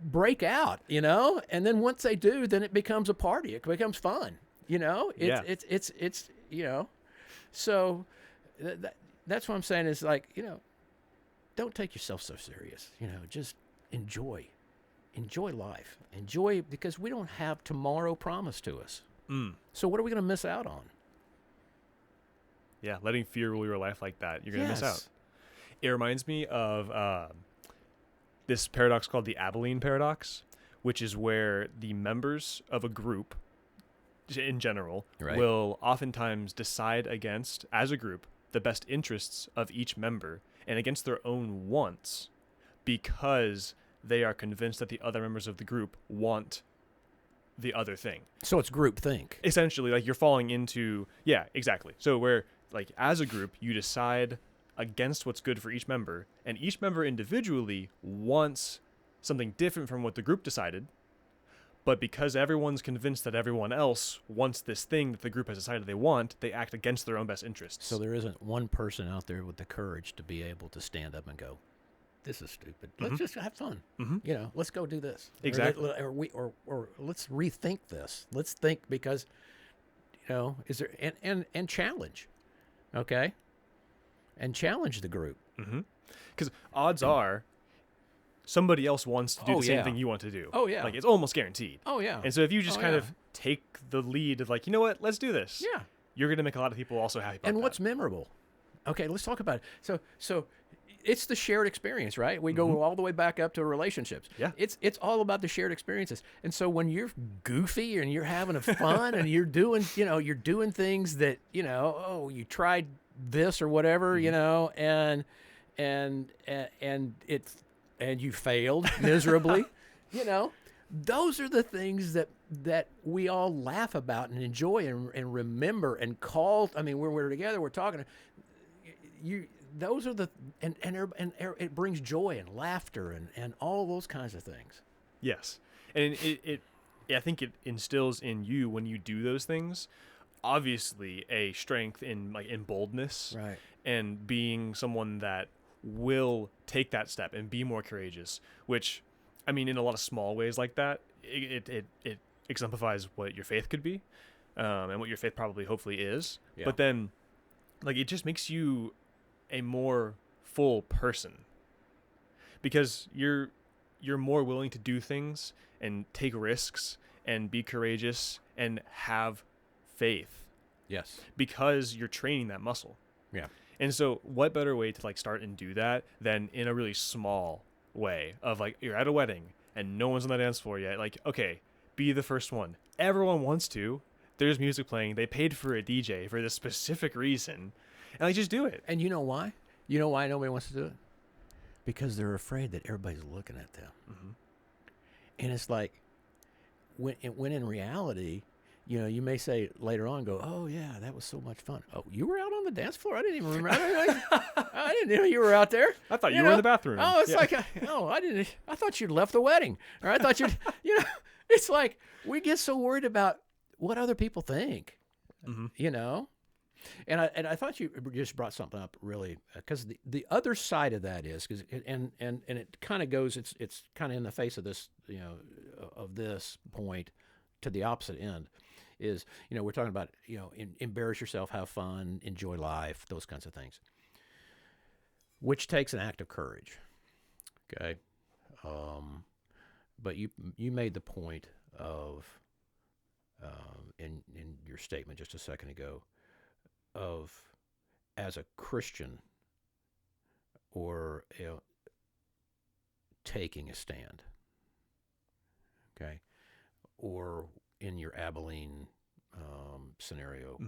B: break out, and then once they do, then it becomes a party. It becomes fun, it's so that's what I'm saying is like, don't take yourself so serious, just enjoy life, because we don't have tomorrow promised to us. So what are we going to miss out on?
A: Yeah, letting fear rule your life like that, you're going to miss out. It reminds me of this paradox called the Abilene paradox, which is where the members of a group, in general,
B: Right.
A: will oftentimes decide against, as a group, the best interests of each member and against their own wants, because they are convinced that the other members of the group want the other thing.
B: So it's group think.
A: Essentially, like, you're falling into, yeah, exactly. So where, like, as a group, you decide against what's good for each member, and each member individually wants something different from what the group decided, but because everyone's convinced that everyone else wants this thing that the group has decided they want, they act against their own best interests.
B: So there isn't one person out there with the courage to be able to stand up and go, this is stupid. Let's just have fun. Let's go do this.
A: Exactly.
B: Or let's rethink this. Let's think, because is there and challenge. Okay? And challenge the group.
A: Because odds are somebody else wants to do the same thing you want to do.
B: Oh, yeah.
A: Like, it's almost guaranteed.
B: Oh, yeah.
A: And so if you just kind
B: yeah.
A: of take the lead of, like, you know what, let's do this.
B: Yeah.
A: You're going to make a lot of people also happy about
B: And
A: that.
B: what's memorable? Okay, let's talk about it. So it's the shared experience, right? We go all the way back up to relationships.
A: Yeah.
B: It's all about the shared experiences. And so when you're goofy and you're having a fun and you're doing things that, you tried this or whatever, and you failed miserably, those are the things that we all laugh about and enjoy and remember and call. I mean, when we're together, we're talking. Those are the and it brings joy and laughter and all those kinds of things.
A: Yes. And I think it instills in you, when you do those things, obviously a strength in boldness,
B: Right.
A: and being someone that will take that step and be more courageous, which, I mean, in a lot of small ways like that, it exemplifies what your faith could be, and what your faith probably hopefully is.
B: Yeah.
A: But then, like, it just makes you a more full person, because you're more willing to do things and take risks and be courageous and have faith,
B: Yes.
A: because you're training that muscle.
B: Yeah.
A: And so what better way to, like, start and do that than in a really small way of, like, you're at a wedding and no one's on the dance floor yet. Like, okay, be the first one. Everyone wants to. There's music playing. They paid for a DJ for this specific reason. And, like, just do it.
B: And you know why? You know why nobody wants to do it? Because they're afraid that everybody's looking at them. And it's like, when in reality, you may say later on, go, oh yeah, that was so much fun. Oh, you were out on the dance floor? I didn't even remember. I didn't know you were out there.
A: I thought you were in the bathroom.
B: Oh, it's like, I didn't. I thought you'd left the wedding, or I thought you'd, it's like we get so worried about what other people think, And I thought you just brought something up really, because the other side of that is, and it kind of goes, it's kind of in the face of this, of this point to the opposite end, is, we're talking about, embarrass yourself, have fun, enjoy life, those kinds of things, which takes an act of courage. Okay. But you made the point of, in your statement just a second ago, of as a Christian, or taking a stand, okay, or in your Abilene scenario,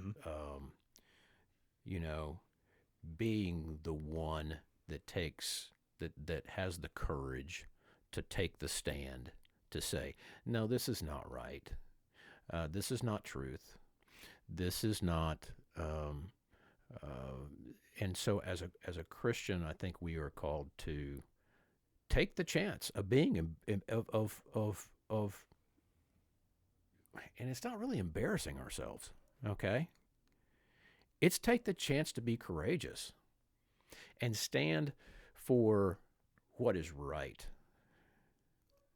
B: being the one that takes that has the courage to take the stand, to say, no, this is not right, this is not truth, this is not. And so as a Christian, I think we are called to take the chance of being of and it's not really embarrassing ourselves, okay? It's take the chance to be courageous and stand for what is right.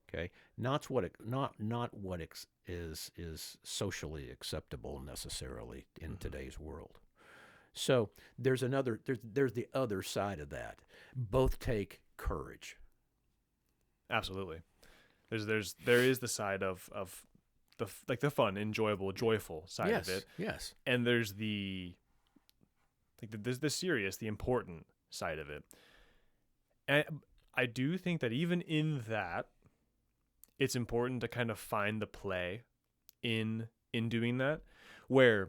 B: Okay, not what is socially acceptable necessarily in today's world. So there's the other side of that. Both take courage.
A: Absolutely. There is the side of the fun, enjoyable, joyful side of it.
B: Yes.
A: And there's the serious, the important side of it. And I do think that even in that, it's important to kind of find the play in doing that, where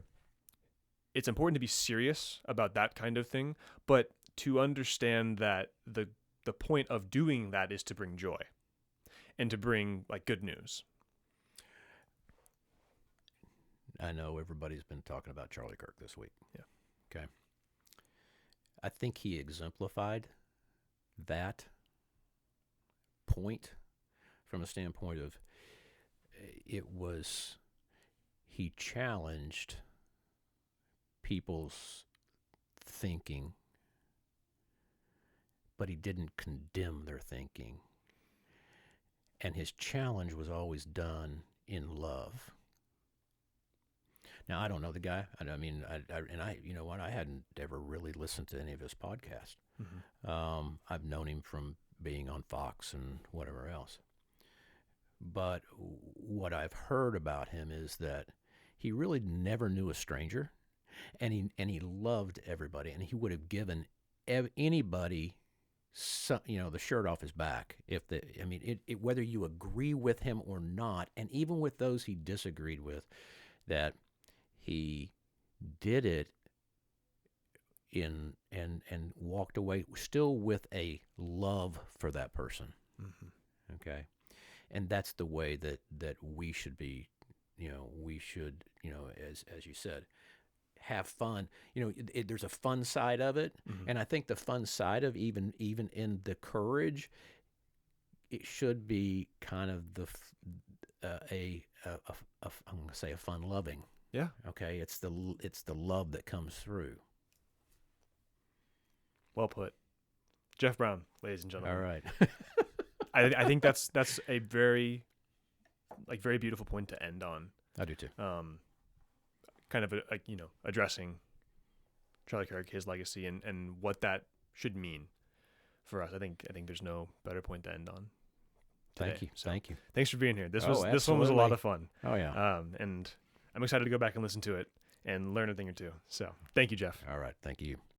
A: it's important to be serious about that kind of thing, but to understand that the point of doing that is to bring joy and to bring like good news.
B: I know everybody's been talking about Charlie Kirk this week.
A: Yeah.
B: Okay. I think he exemplified that point from a standpoint of he challenged people's thinking, but he didn't condemn their thinking. And his challenge was always done in love. Now, I don't know the guy. I mean, you know what? I hadn't ever really listened to any of his podcasts. Mm-hmm. I've known him from being on Fox and whatever else. But what I've heard about him is that he really never knew a stranger, and he loved everybody, and he would have given anybody the shirt off his back whether you agree with him or not, and even with those he disagreed with, that he did it and walked away still with a love for that person. Mm-hmm. Okay. And that's the way that we should be, we should, as you said, have fun. There's a fun side of it. Mm-hmm. And I think the fun side of even in the courage, it should be kind of I'm going to say a fun loving.
A: Yeah.
B: Okay. It's the love that comes through.
A: Well put. Jeff Brown, ladies and gentlemen.
B: All right.
A: I think that's a very beautiful point to end on.
B: I do too.
A: Kind of addressing Charlie Kirk, his legacy, and what that should mean for us. I think there's no better point to end on today.
B: Thank you.
A: So,
B: thank you.
A: Thanks for being here. This one was
B: absolutely.
A: a lot of fun.
B: Oh yeah.
A: And I'm excited to go back and listen to it and learn a thing or two. So thank you, Jeff.
B: All right. Thank you.